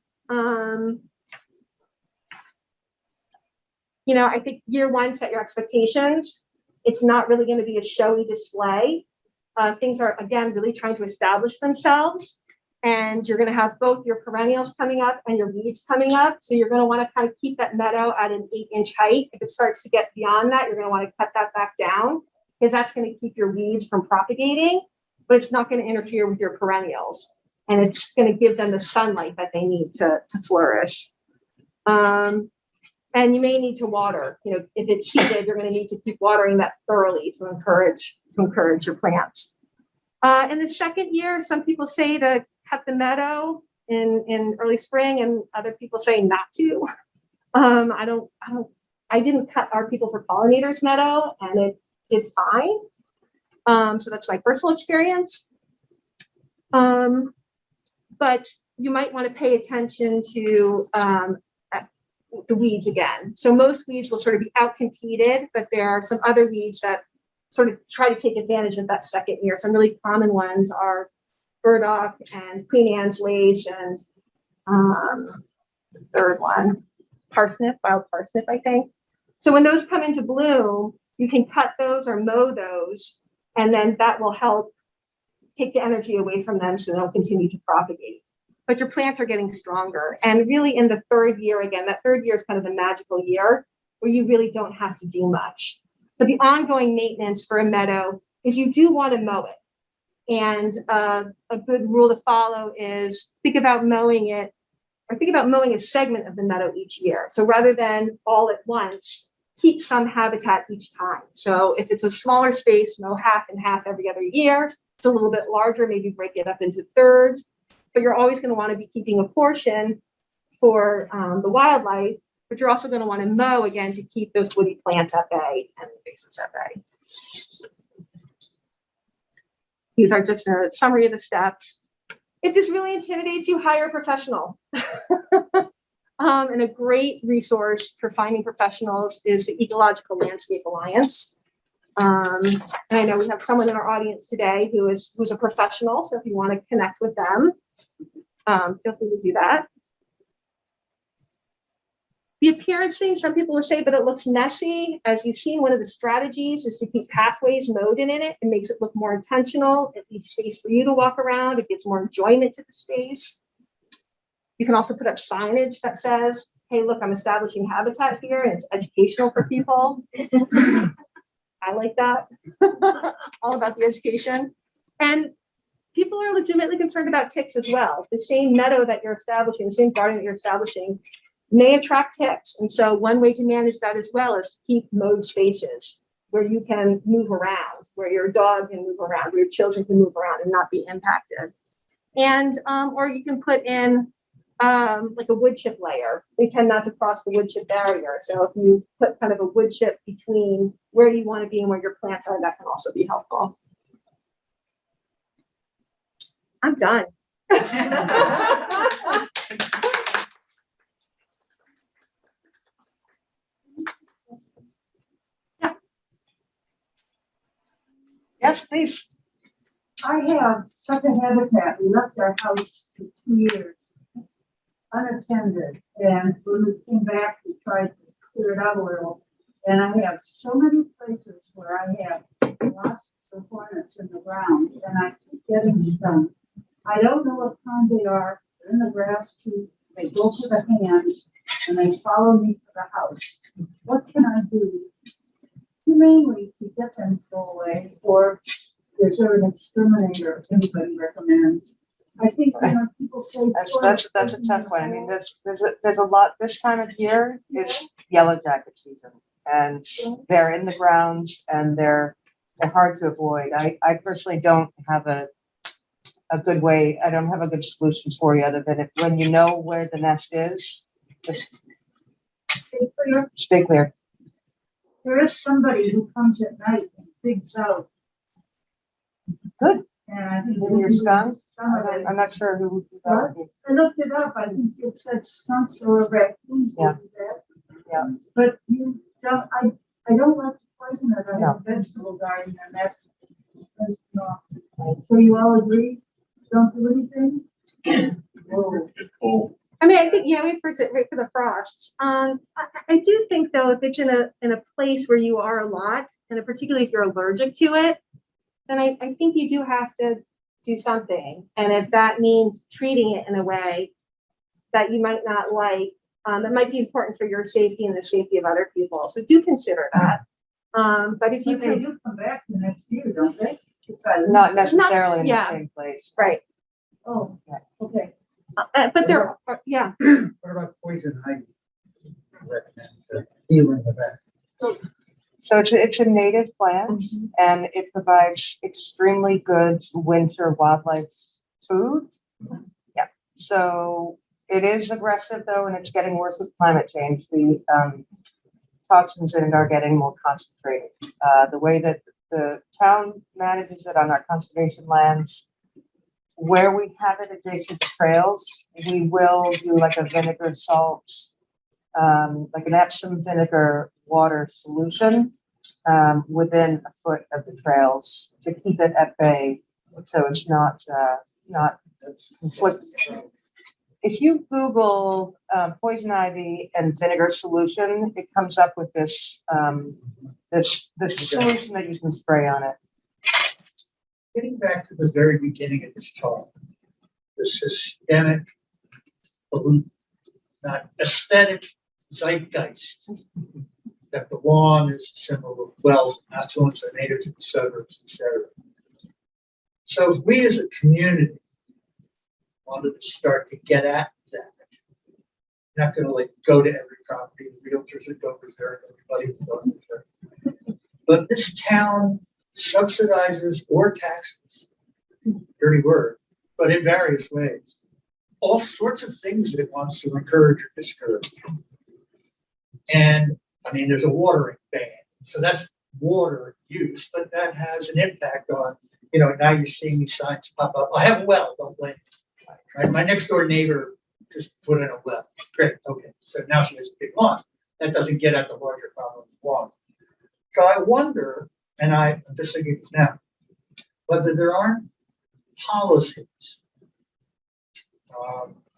you know, I think year one, set your expectations. It's not really going to be a showy display. Things are, again, really trying to establish themselves. And you're going to have both your perennials coming up and your weeds coming up. So you're going to want to kind of keep that meadow at an 8-inch height. If it starts to get beyond that, you're going to want to cut that back down because that's going to keep your weeds from propagating, but it's not going to interfere with your perennials. And it's going to give them the sunlight that they need to flourish. And you may need to water. You know, if it's seeded, you're going to need to keep watering that thoroughly to encourage your plants. In the second year, some people say to cut the meadow in early spring, and other people say not to. I didn't cut our People for Pollinators meadow, and it did fine. So that's my personal experience. But you might want to pay attention to the weeds again. So most weeds will sort of be outcompeted, but there are some other weeds that sort of try to take advantage of that second year. Some really common ones are burdock and Queen Anne's lace, and the third one, parsnip, wild parsnip, I think. So when those come into bloom, you can cut those or mow those, and then that will help take the energy away from them so they'll continue to propagate. But your plants are getting stronger. And really in the third year, again, that third year is kind of the magical year where you really don't have to do much. But the ongoing maintenance for a meadow is you do want to mow it. And a good rule to follow is think about mowing it, or think about mowing a segment of the meadow each year. So rather than all at once, keep some habitat each time. So if it's a smaller space, mow half and half every other year. It's a little bit larger, maybe break it up into thirds. But you're always going to want to be keeping a portion for the wildlife, but you're also going to want to mow again to keep those woody plants at bay and the invasives at bay. These are just a summary of the steps. If this really intimidates you, hire a professional. And a great resource for finding professionals is the Ecological Landscape Alliance. And I know we have someone in our audience today who's a professional, so if you want to connect with them, feel free to do that. The appearance thing, some people will say, but it looks messy. As you've seen, one of the strategies is to keep pathways mowed in it. It makes it look more intentional. It leaves space for you to walk around. It gives more enjoyment to the space. You can also put up signage that says, hey, look, I'm establishing habitat here, and it's educational for people. I like that. All about the education. And people are legitimately concerned about ticks as well. The same meadow that you're establishing, the same garden that you're establishing may attract ticks. And so one way to manage that as well is to keep mowed spaces where you can move around, where your dog can move around, where your children can move around and not be impacted. And, or you can put in like a wood chip layer. They tend not to cross the wood chip barrier. So if you put kind of a wood chip between where you want to be and where your plants are, that can also be helpful. I'm done. Yeah. Yes, please. I have such a habitat. We left our house for 2 years unattended, and when we came back, we tried to clear it out a little. And I have so many places where I have wasps or hornets in the ground, and I keep getting stung. I don't know what kind they are. They're in the grass too. They go to the hands, and they follow me to the house. What can I do humanely to get them to go away, or is there an exterminator anybody recommends? I think, you know, people say That's a tough one. I mean, there's a lot. This time of year is yellow jacket season, and they're in the ground and they're hard to avoid. I personally don't have a good way. I don't have a good solution for you other than if when you know where the nest is, just stay clear. there is somebody who comes at night and digs out. Good. And I think. Maybe your skunk? Some of it. I'm not sure who that would be. I looked it up, I think it said skunks or raccoons. Yeah. would do that. Yeah. But you don't, I don't like to poison it, I No. have a vegetable garden and that's not. So you all agree, don't do anything? I mean, I think, yeah, wait for the frosts. I do think though, if it's in a place where you are a lot, and particularly if you're allergic to it, then I think you do have to do something. And if that means treating it in a way that you might not like, that might be important for your safety and the safety of other people. So do consider that. But if you But they can, do come back the next year, don't they? Besides- Not necessarily in the yeah. same place. right. Oh, okay. But there are, yeah. What about poison ivy? Recommend dealing with that. So it's a native plant and it provides extremely good winter wildlife food. Yeah. So it is aggressive though, and it's getting worse with climate change. The toxins in it are getting more concentrated. The way that the town manages it on our conservation lands, where we have it adjacent to trails, we will do like a vinegar salt, like an Epsom vinegar water solution within a foot of the trails to keep it at bay, so it's not conflicting. If you Google poison ivy and vinegar solution, it comes up with this solution that you can spray on it. Getting back to the very beginning of this talk, the systemic, not aesthetic zeitgeist that the lawn is a symbol of wealth, affluence, are native to the suburbs, etc. So if we as a community wanted to start to get at that, not going to like go to every property, the realtors would go berserk, everybody would go berserk. But this town subsidizes or taxes, dirty word, but in various ways, all sorts of things that it wants to encourage or discourage. And I mean, there's a watering ban, so that's water use, but that has an impact on, now you're seeing these signs pop up. I have a well, don't blame me. Right? My next door neighbor just put in a well. Great, okay. So now she has a big lawn. That doesn't get at the larger problem of water. So I wonder, and I'm just thinking this now, whether there aren't policies.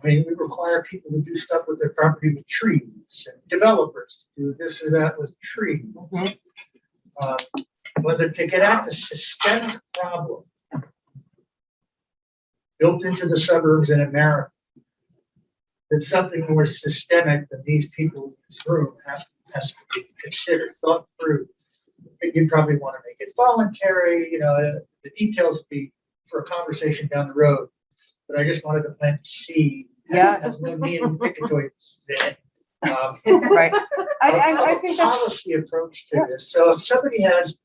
We require people to do stuff with their property with trees, and developers to do this or that with trees. Whether to get at the systemic problem built into the suburbs in America, that's something more systemic than these people in this room has to be considered, thought through. You probably want to make it voluntary, the details be for a conversation down the road. But I just wanted to plant the seed. Yeah. As me and Picatoy did. Right. I think that's, Policy approach to this. So if somebody has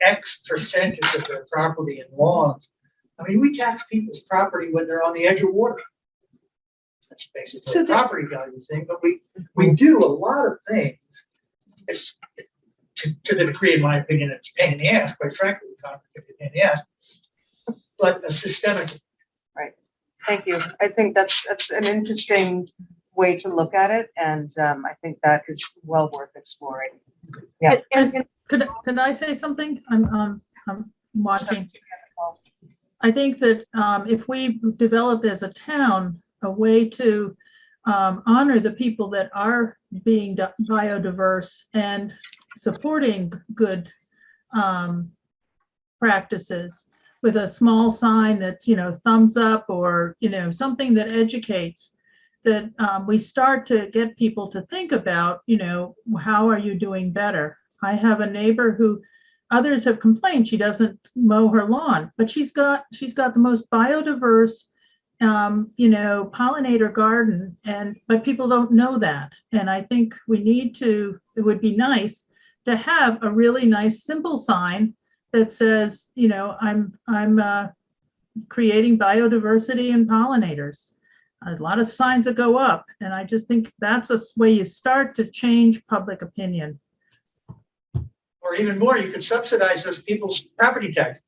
X percentage of their property in lawns, we tax people's property when they're on the edge of water. That's basically a property value thing, but we do a lot of things. It's, to the degree, in my opinion, it's a pain in the ass, quite frankly, a pain in the ass, but a systemic. right. Thank you. I think that's an interesting way to look at it, and I think that is well worth exploring. Yeah. And could I say something? I'm watching. I think that if we develop as a town a way to honor the people that are being biodiverse and supporting good practices with a small sign that's, thumbs up or, something that educates, that we start to get people to think about, how are you doing better? I have a neighbor who others have complained she doesn't mow her lawn, but she's got the most biodiverse pollinator garden, but people don't know that. And I think it would be nice to have a really nice simple sign that says, I'm creating biodiversity and pollinators. A lot of signs that go up, and I just think that's a way you start to change public opinion. Or even more, you could subsidize those people's property tax.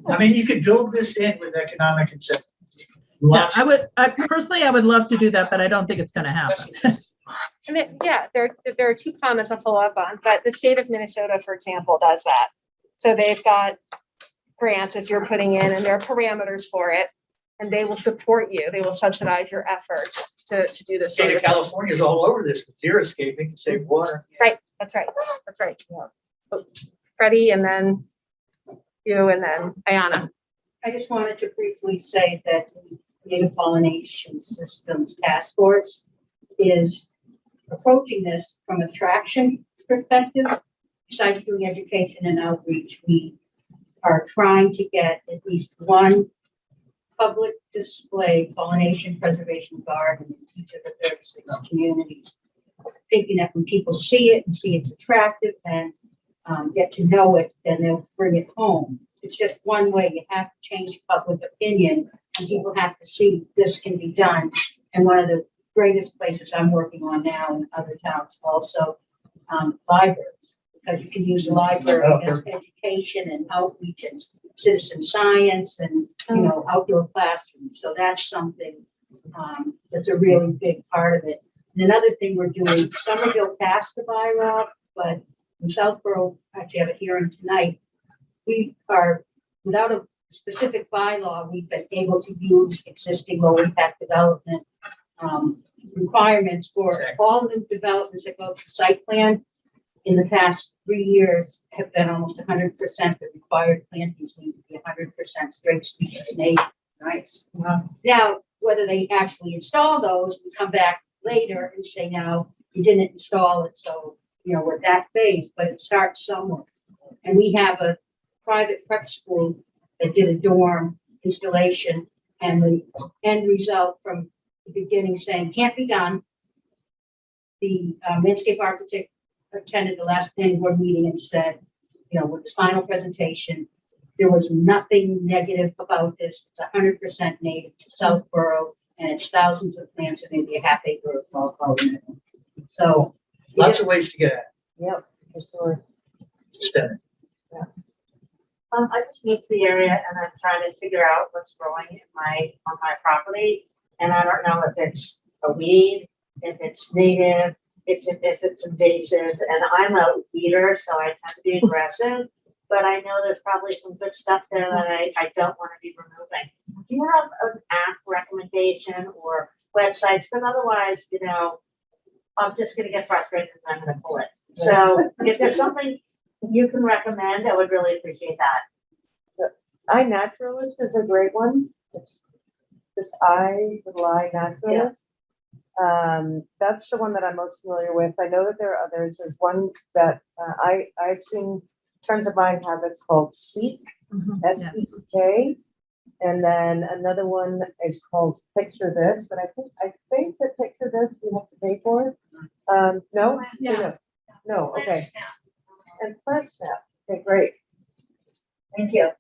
I mean, you could build this in with economic incentive. Yeah, Lots I personally, I would love to do that, but I don't think it's gonna happen. And there are two comments I'll follow up on, but the state of Minnesota, for example, does that. So they've got grants if you're putting in, and there are parameters for it, and they will support you. They will subsidize your efforts to do this. state of California is all over this with deer escaping to save water. Right, that's right, that's right. Freddie, and then you, and then Ayana. I just wanted to briefly say that the Native Pollination Systems Task Force is approaching this from a traction perspective. Besides doing education and outreach, we are trying to get at least one public display pollination preservation garden in each of the 36 communities. Thinking that when people see it and see it's attractive and get to know it, then they'll bring it home. It's just one way. You have to change public opinion, and people have to see this can be done. And one of the greatest places I'm working on now in other towns also, libraries, because you can use the library as education and outreach and citizen science and, outdoor classrooms. So that's something that's a really big part of it. And another thing we're doing, Somerville passed the bylaw, but in Southborough, actually have a hearing tonight. We are, without a specific bylaw, we've been able to use existing low impact development requirements for all the developments that go through site plan. In the past 3 years have been almost 100%. The required plantings need to be 100% straight species native. Nice. Now, whether they actually install those, we come back later and say, now you didn't install it, so we're that phase, but it starts somewhere. And we have a private prep school that did a dorm installation, and the end result from the beginning saying can't be done. The landscape architect attended the last planning board meeting and said, with this final presentation, there was nothing negative about this. It's 100% native to Southborough, and it's thousands of plants and maybe a half acre of fall pollinator. So Lots of ways to get at it. Yep, for sure. Aesthetic. I just moved to the area and I'm trying to figure out what's growing on my property. And I don't know if it's a weed, if it's native, if it's invasive. And I'm a weeder, so I tend to be aggressive. But I know there's probably some good stuff there that I don't want to be removing. Do you have an app recommendation or websites? Because otherwise, I'm just going to get frustrated and I'm going to pull it. So if there's something you can recommend, I would really appreciate that. iNaturalist is a great one. It's just iNaturalist. That's the one that I'm most familiar with. I know that there are others. There's one that I've seen friends of mine have. It's called Seek, SEK. And then another one is called Picture This, but I think that Picture This you have to pay for it. No? No, okay. And Plant Snap. Okay, great. Thank you.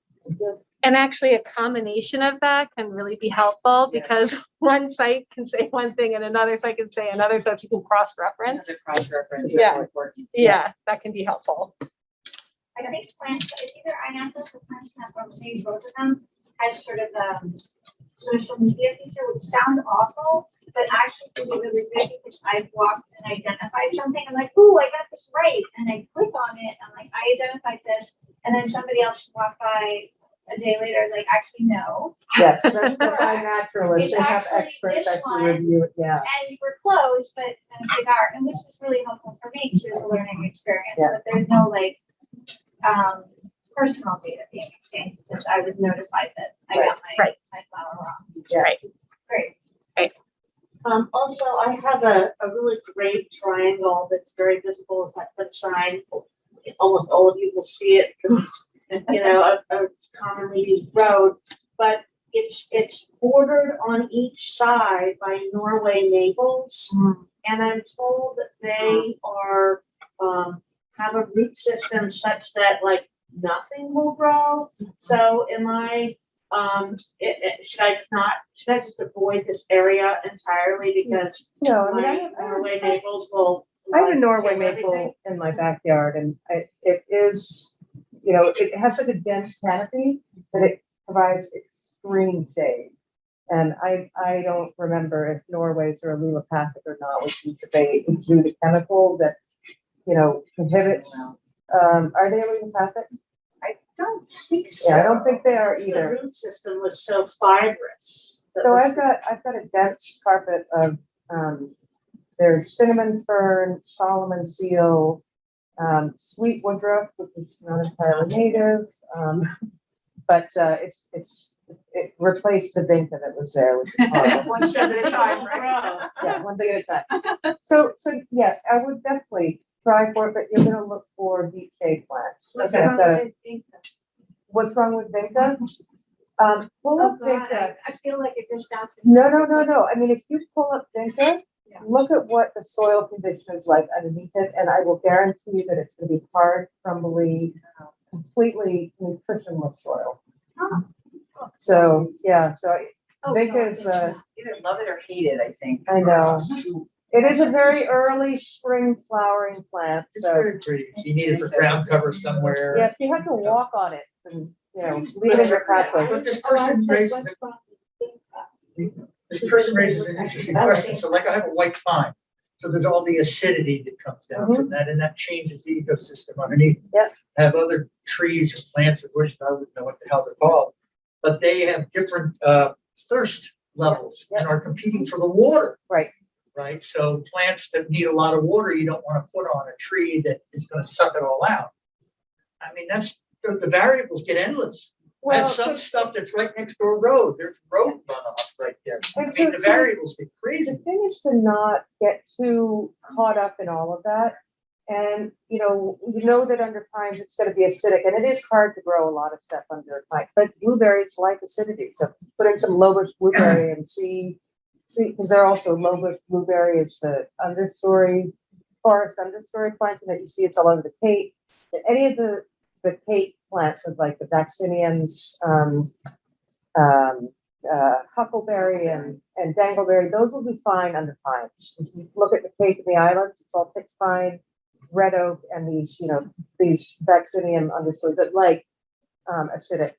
And actually, a combination of that can really be helpful because one site can say one thing and another site can say another, so if you can cross-reference. Yeah, that can be helpful. I think plants, it's either iNaturalist or Plant Snap, or maybe both of them, has sort of a social media feature, which sounds awful, but actually can be really good because I've walked and identified something. I'm like, ooh, I got this right. And I click on it. I'm like, I identified this. And then somebody else walked by a day later, is like, actually, no. Yes, that's iNaturalist. It's They have actually experts this actually one. review it. Yeah. And we're close, but they are. And this is really helpful for me because it's a learning experience. Yeah. But there's no personal data being exchanged because I was notified that I got my flower wrong. Yeah. Great. Also, I have a really great triangle that's very visible. If I put a sign, almost all of you will see it because it's, a commonly used road. But it's bordered on each side by Norway maples, and I'm told that they are have a root system such that nothing will grow. So am I? Should I just avoid this area entirely because No, I mean, my Norway maples will? I have a Norway kill maple everything? in my backyard, and it is you know, it has such a dense canopy that it provides extreme shade. And I don't remember if Norway's are allelopathic or not, which means that they exude a chemical that, you know, inhibits. Are they allelopathic? I don't think so. Yeah, I don't think they are The either. root system was so fibrous. So I've got a dense carpet of, there's cinnamon fern, Solomon seal, sweet woodruff, which is not entirely native. But it replaced the vinca that was there, which is horrible. One step at a time, right? Yeah, one thing at a time. So yeah, I would definitely try for it, but you're gonna look for deep shade plants. What's Okay, wrong with vinca? what's wrong with vinca? Pull Oh, up God, vinca. I feel like it just sounds. No. I mean, if you pull up vinca, Yeah. look at what the soil condition is like underneath it, and I will guarantee you that it's gonna be hard, crumbly, completely nutritionless soil. Oh. So, yeah, so Oh, vinca God, is, Either love it or hate it, I think. I know. It is a very early spring flowering plant, It's so, very pretty. You need it for ground cover somewhere. yeah, if you have to walk on it and, you know, leave it in your pathway. But this person raises, this person raises an interesting question. So like I have a white pine. So there's all the acidity that comes down from that, and that changes the ecosystem underneath. Yep. I have other trees or plants or bushes, I wouldn't know what the hell they're called, but they have different thirst levels and are competing for the water. Right. Right. So plants that need a lot of water, you don't want to put on a tree that is going to suck it all out. I mean, that's the variables get endless. I have Well, some stuff that's right next door road. There's road runoff right there. I And mean, the so- variables get the crazy. thing is to not get too caught up in all of that. And, you know that under pines, it's gonna be acidic, and it is hard to grow a lot of stuff under a pine, but blueberries like acidity, so put in some low bush blueberry and see, because they're also low bush blueberry is the understory, forest understory planting that you see, it's all over the Cape. Any of the Cape plants of like the vacciniums, huckleberry and dangleberry, those will be fine under pines. As you look at the Cape and the islands, it's all pitch pine, red oak, and these, these vaccinium understories that like acidic.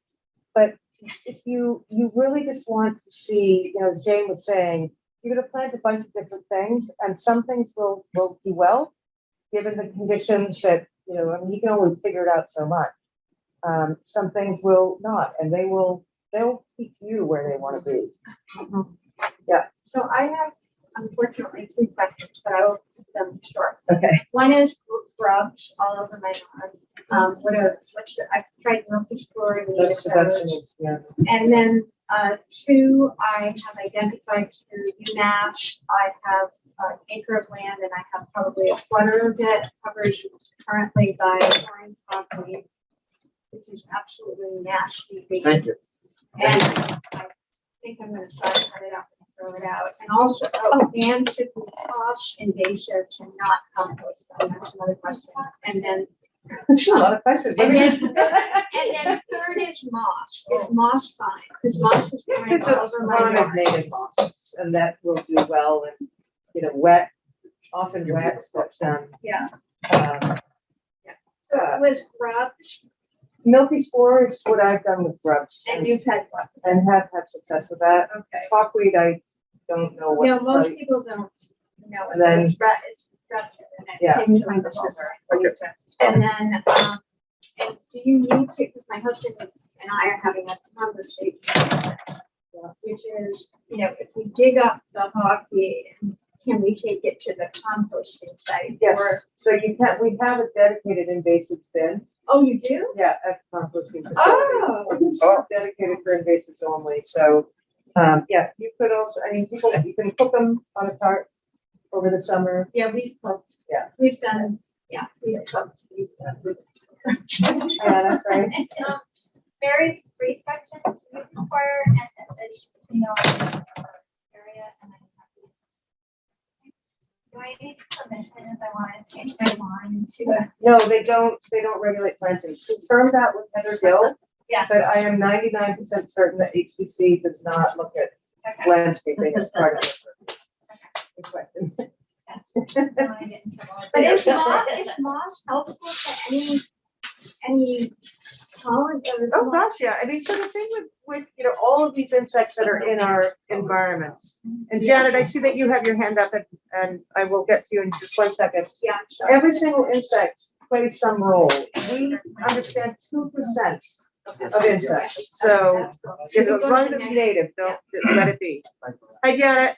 But if you really just want to see, as Jane was saying, you're gonna plant a bunch of different things, and some things will do well, given the conditions that, I mean, you can only figure it out so much. Some things will not, and they'll teach you where they want to be. So I have unfortunately 3 questions, but I will keep them short. Okay. One is grubs all over my lawn. I've tried milky story. Yeah. And then 2, I have identified through UMass, I have an acre of land and I have probably a quarter of it covered currently by orange hogweed, which is absolutely nasty. Thank you. And I think I'm gonna try to cut it up and throw it out. And also, and should we toss invasives and not compost them? That's another question. And then, That's a lot of questions. and then third is moss. Is moss fine? Because moss is fine It's a over my lot of yard. native mosses, and that will do well, and, wet, often wet, but, Yeah. um, So it was grubs milky spore is what I've done with grubs, and you've had grubs. and have had success with that. Okay. Hawkweed, I don't know what You know, to tell most you. people don't know. And then- It's structure and it Yeah. takes around the silver. And then, and do you need to, because my husband and I are having a conversation, which is, if we dig up the hogweed, can we take it to the composting site? Or- Yes, so we have a dedicated invasive bin, Oh, you do? yeah, at the composting facility. Oh. It's dedicated for invasives only, so, yeah, you could also, you can cook them on a tart over the summer. Yeah, we've cooked. Yeah. We've done, we've cooked. Yeah, that's right. Very brief questions we require, and as area, and I'm happy. Do I need permission if I want to change my mind to a? No, they don't regulate plantings. Confirm that with Heather Gill, Yeah. but I am 99% certain that HBC does not look at Okay. landscaping as part of it. Good question. But is moss helpful to any pollen? Oh, gosh, yeah. I mean, so the thing with, you know, all of these insects that are in our environments. And Janet, I see that you have your hand up and I will get to you in just 1 second. Yeah. Every single insect plays some role. We understand 2% of insects. So as long as it's native, don't just let it be. Hi, Janet.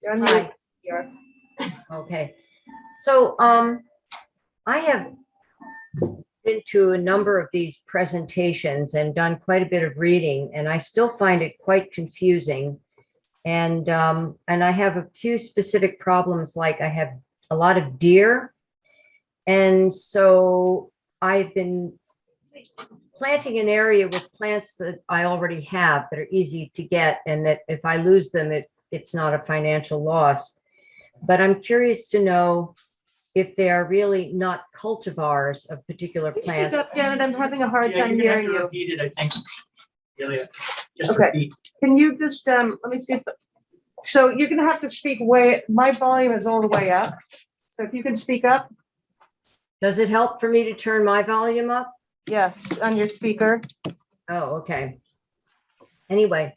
You're on mute. Hi. You're- Okay, so I have been to a number of these presentations and done quite a bit of reading, and I still find it quite confusing. And I have a few specific problems, like I have a lot of deer, and so I've been planting an area with plants that I already have that are easy to get, and that if I lose them, it's not a financial loss. But I'm curious to know if they are really not cultivars of particular Speak plants. up, Janet. I'm having a hard Yeah, time you're gonna have hearing to you. repeat it, I think. Delia, just Okay. repeat. Can you just, let me see if, so you're gonna have to speak way, my volume is all the way up. So if you can speak up, Does it help for me to turn my volume up? yes, on your speaker. Oh, okay. Anyway,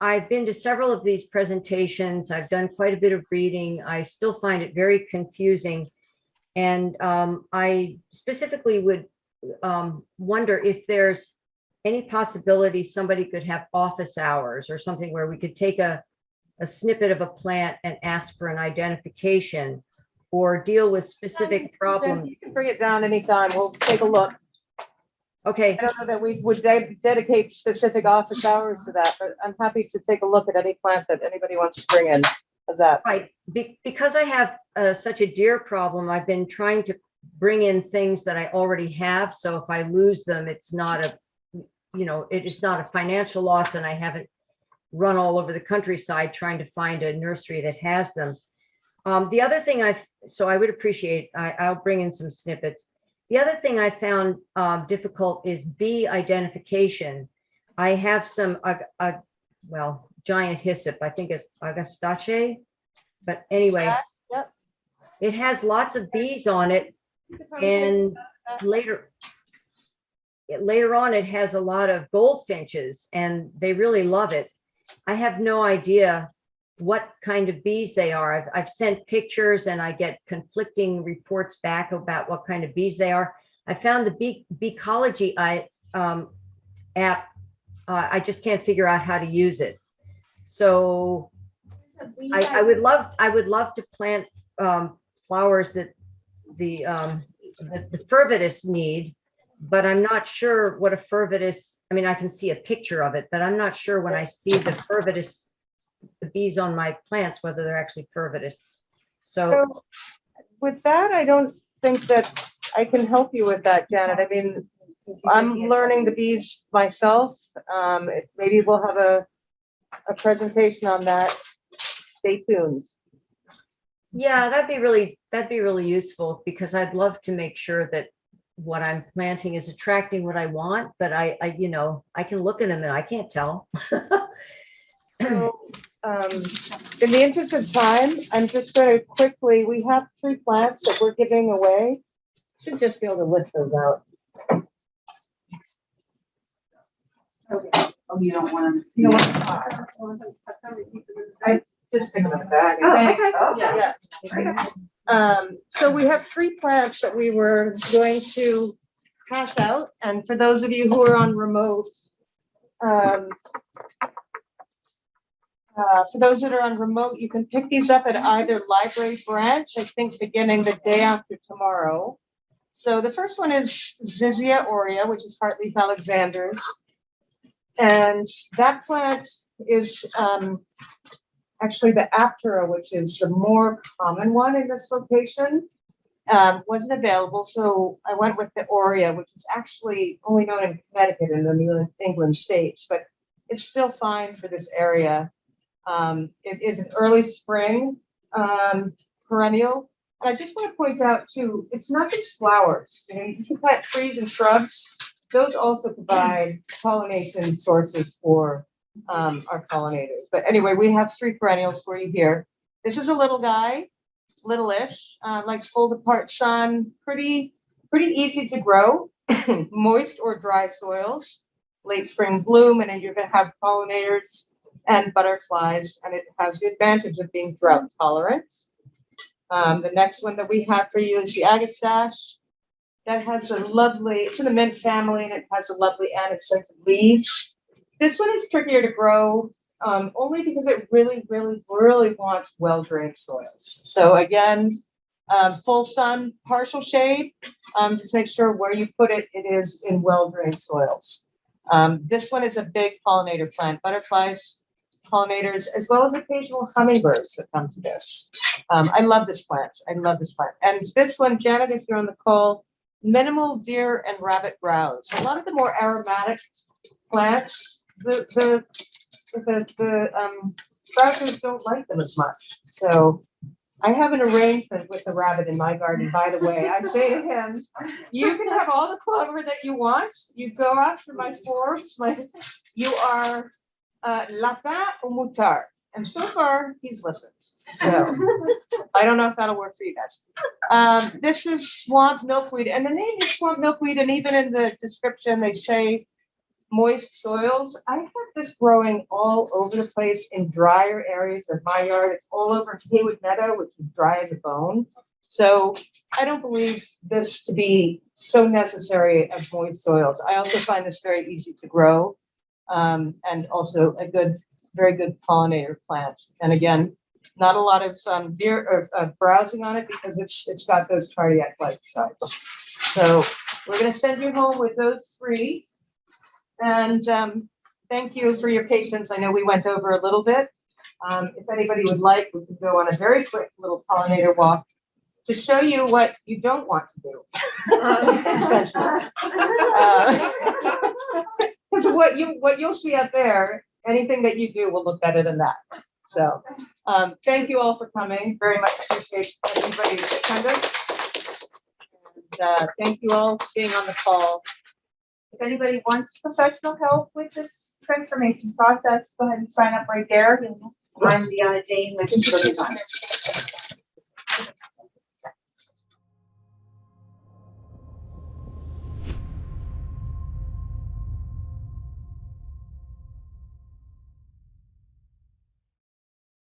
I've been to several of these presentations. I've done quite a bit of reading. I still find it very confusing. And I specifically would wonder if there's any possibility somebody could have office hours or something where we could take a snippet of a plant and ask for an identification or deal with specific problems. You can bring it down anytime. We'll take a look. Okay, I don't know that we would dedicate specific office hours to that, but I'm happy to take a look at any plant that anybody wants to bring in. How's that? right. Because I have such a deer problem, I've been trying to bring in things that I already have. So if I lose them, it's not a, you know, it is not a financial loss, and I haven't run all over the countryside trying to find a nursery that has them. The other thing so I would appreciate, I'll bring in some snippets. The other thing I found difficult is bee identification. I have some, well, giant hyssop, I think it's Agastache, but anyway, Yep. it has lots of bees on it, and later on it has a lot of goldfinches, and they really love it. I have no idea what kind of bees they are. I've sent pictures and I get conflicting reports back about what kind of bees they are. I found the Beecology app. I just can't figure out how to use it. So I would love to plant flowers that the Fervitus need, but I'm not sure what a Fervitus, I mean, I can see a picture of it, but I'm not sure when I see the Fervitus, the bees on my plants, whether they're actually Fervitus. So So with that, I don't think that I can help you with that, Janet. I mean, I'm learning the bees myself. Maybe we'll have a presentation on that. Stay tuned. yeah, that'd be really useful, because I'd love to make sure that what I'm planting is attracting what I want, but I you know, I can look at them and I can't tell. So, in the interest of time, I'm just going to quickly, we have 3 plants that we're giving away. Should just be able to list those out. Okay. Oh, you don't want them. You don't want them. I just stick them in the bag. Oh, I think. okay. Yeah. So we have 3 plants that we were going to pass out. And for those of you who are on remote, for those that are on remote, you can pick these up at either library branch, I think beginning the day after tomorrow. So the first one is Zizia aurea, which is heartleaf Alexander's. And that plant is actually the Aptera, which is the more common one in this location. Wasn't available, so I went with the aurea, which is actually only known in Connecticut and the New England states, but it's still fine for this area. It is an early spring perennial. And I just want to point out too, it's not just flowers. You know, you can plant trees and shrubs. Those also provide pollination sources for our pollinators. But anyway, we have 3 perennials for you here. This is a little guy. little-ish, likes full apart sun, pretty easy to grow, moist or dry soils, late spring bloom, and then you're gonna have pollinators and butterflies, and it has the advantage of being drought tolerant. The next one that we have for you is the agastache. That has a lovely, it's in the mint family, and it has a lovely aniscented leaves. This one is trickier to grow, only because it really wants well-drained soils. So again, full sun, partial shade, just make sure where you put it, it is in well-drained soils. This one is a big pollinator plant, butterflies, pollinators, as well as occasional hummingbirds that come to this. I love this plant. I love this plant. And this one, Janet, if you're on the call, minimal deer and rabbit browse. A lot of the more aromatic plants, the browsers don't like them as much. So I have an arrangement with the rabbit in my garden, by the way. I say to him, you can have all the clover that you want. You go after my forbs. You are lapin ou moutard. And so far, he's listened. So I don't know if that'll work for you guys. This is swamp milkweed, and the name is swamp milkweed, and even in the description, they say moist soils. I have this growing all over the place in drier areas of my yard. It's all over Haywood Meadow, which is dry as a bone. So I don't believe this to be so necessary of moist soils. I also find this very easy to grow, and also a very good pollinator plant. And again, not a lot of deer or browsing on it because it's got those cardiac-like sides. So we're going to send you home with those three. And thank you for your patience. I know we went over a little bit. If anybody would like, we can go on a very quick little pollinator walk to show you what you don't want to do. Essentially. Because what you'll see out there, anything that you do will look better than that. So thank you all for coming. Very much appreciate everybody's attendance. And thank you all for being on the call. If anybody wants professional help with this transformation process, go ahead and sign up right there. I'm Jane with Resiliency.